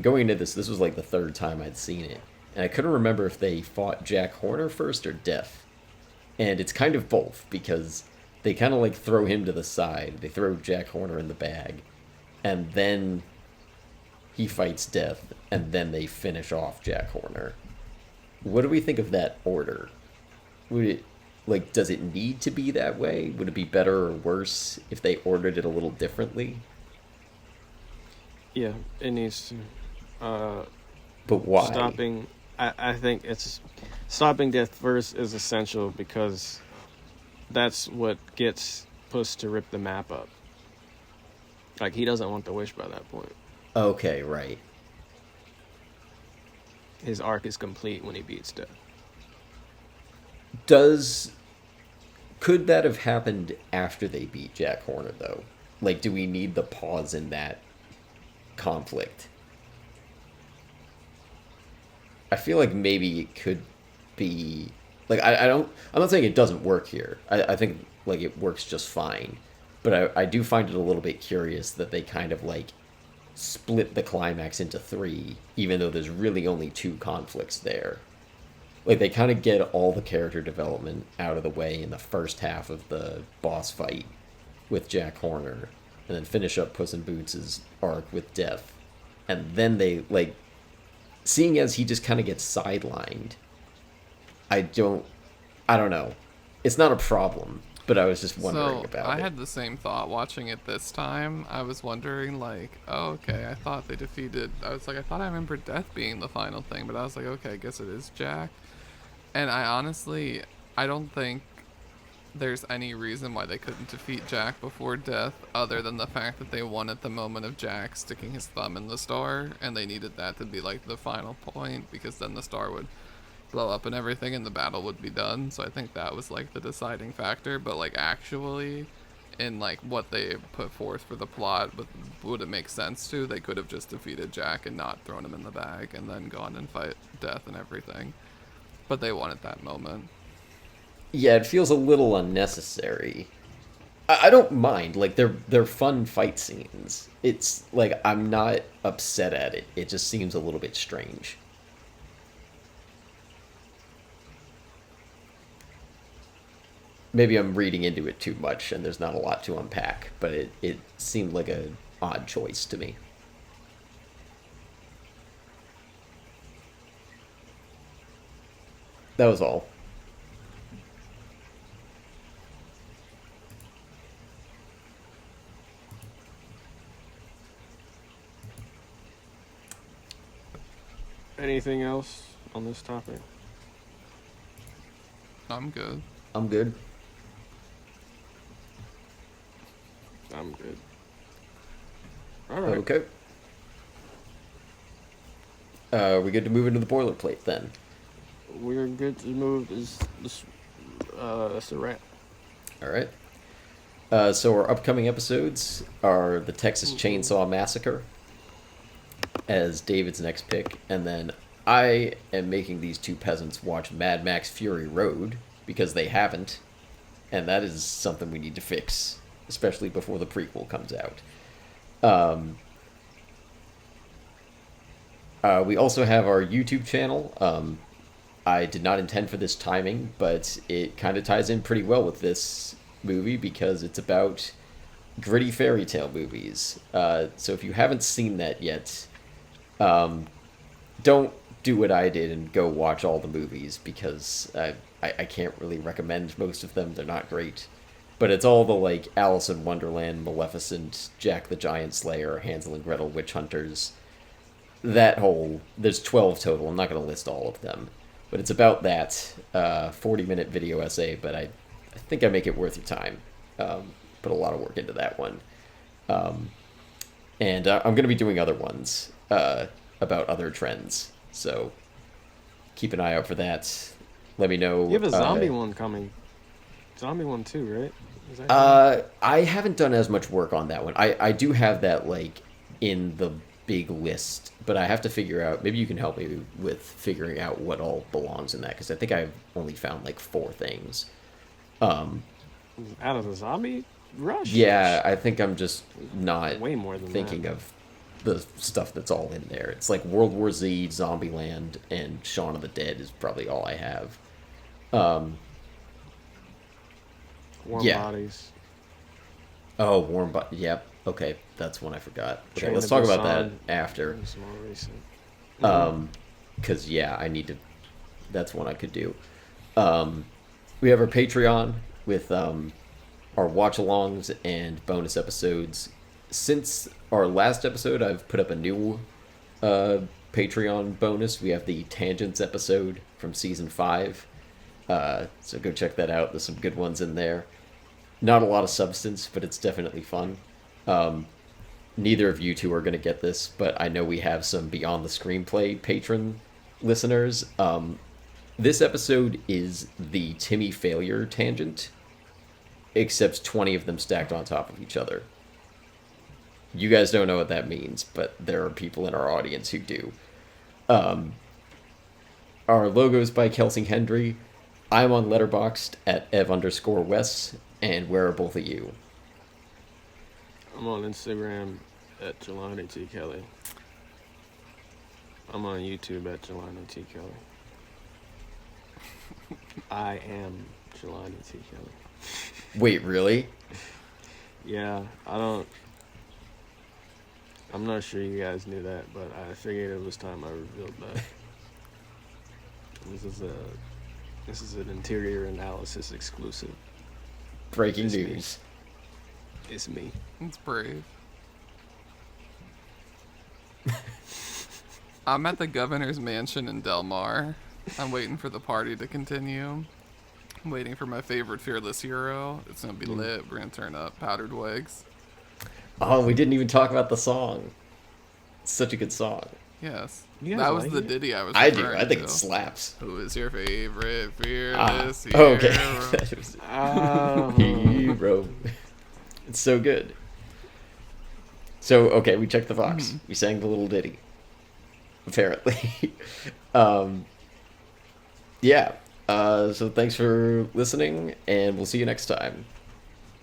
going into this was like the third time I'd seen it, and I couldn't remember if they fought Jack Horner first or Death. And it's kind of both, because they kind of like throw him to the side. They throw Jack Horner in the bag, and then he fights Death, and then they finish off Jack Horner. What do we think of that order? Would it, like, does it need to be that way? Would it be better or worse if they ordered it a little differently? Yeah, it needs to. But why? I think it's stopping Death first is essential, because that's what gets Puss to rip the map up. Like, he doesn't want the wish by that point. Okay, right. His arc is complete when he beats Death. Could that have happened after they beat Jack Horner, though? Like, do we need the pause in that conflict? I feel like maybe it could be, like, I'm not saying it doesn't work here. I think, like, it works just fine. But I do find it a little bit curious that they kind of, like, split the climax into three, even though there's really only two conflicts there. Like, they kind of get all the character development out of the way in the first half of the boss fight with Jack Horner, and then finish up Puss in Boots' arc with Death. And then they, like, seeing as he just kind of gets sidelined, I don't know. It's not a problem. but I was just wondering So about I it. had the same thought watching it this time. I was wondering, like, oh, okay, I thought they defeated. I was like, I thought I remember death being the final thing, but I was like, okay, I guess it is Jack. And I honestly, I don't think there's any reason why they couldn't defeat Jack before death, other than the fact that they won at the moment of Jack sticking his thumb in the star, and they needed that to be like the final point, because then the star would blow up and everything and the battle would be done. So I think that was like the deciding factor. But like actually in like what they put forth for the plot, would it make sense to, they could have just defeated Jack and not thrown him in the bag and then gone and fight death and everything, but they won at that moment. Yeah, it feels a little unnecessary. I don't mind. Like they're fun fight scenes. It's like I'm not upset at it. It just seems a little bit strange. Maybe I'm reading into it too much and there's not a lot to unpack, but it seemed like a odd choice to me. That was all. Anything else on this topic? I'm good. I'm good. I'm good. All right. Okay. We good to move into the boilerplate then? We're good to move. That's a wrap. All right. So our upcoming episodes are the Texas Chainsaw Massacre as David's next pick, and then I am making these two peasants watch Mad Max Fury Road because they haven't, and that is something we need to fix, especially before the prequel comes out. We also have our YouTube channel. I did not intend for this timing, but it kind of ties in pretty well with this movie because it's about gritty fairy tale movies. So if you haven't seen that yet, don't do what I did and go watch all the movies because I can't really recommend most of them. They're not great. But it's all the like Alice in Wonderland, Maleficent, Jack the Giant Slayer, Hansel and Gretel, Witch Hunters. That whole, there's 12 total. I'm not going to list all of them. But it's about that 40-minute video essay, but I think I make it worth your time. Put a lot of work into that one. And I'm going to be doing other ones about other trends. So keep an eye out for that. Let me know. You have a zombie one coming. Zombie one too, right? Is that I haven't done as much work on that one. I do have that like in the big list, but I have to figure out. Maybe you can help me with figuring out what all belongs in that because I think I've only found like 4 things. out of the zombie rush? Yeah, I think I'm just not Way more than thinking that. of the stuff that's all in there. It's like World War Z, Zombieland, and Shaun of the Dead is probably all I have. Warm yeah. Bodies. Oh, Warm Bodies. Yep. Okay, that's one I forgot. Okay, Train let's to talk about that Busan. after. It's more recent. Because yeah, I need to. That's one I could do. We have our Patreon with our watch-alongs and bonus episodes. Since our last episode, I've put up a new Patreon bonus. We have the Tangents episode from season 5. So go check that out. There's some good ones in there. Not a lot of substance, but it's definitely fun. Neither of you two are going to get this, but I know we have some Beyond the Screenplay patron listeners. This episode is the Timmy Failure tangent, except 20 of them stacked on top of each other. You guys don't know what that means, but there are people in our audience who do. Our logo is by Kelsey Hendry. I'm on Letterboxd at ev_Wes, and where are both of you? I'm on Instagram at Jelani T. Kelly. I'm on YouTube at Jelani T. Kelly. I am Jelani T. Kelly. Wait, really? Yeah, I'm not sure you guys knew that, but I figured it was time I revealed that. This is an interior analysis exclusive. Breaking It's me. news. It's me. It's brave. I'm at the governor's mansion in Del Mar. I'm waiting for the party to continue. I'm waiting for my favorite fearless hero. It's gonna be lit. We're gonna turn up powdered wigs. Oh, we didn't even talk about the song. It's such a good song. Yes, You guys that was like the it? ditty I was. I do. referring I think to. it slaps. Who is your favorite Ah, fearless hero? okay. Oh. Hero. It's so good. So, okay, we checked the box. Mm-hmm. We sang the little ditty. Apparently. Yeah. So thanks for listening, and we'll see you next time.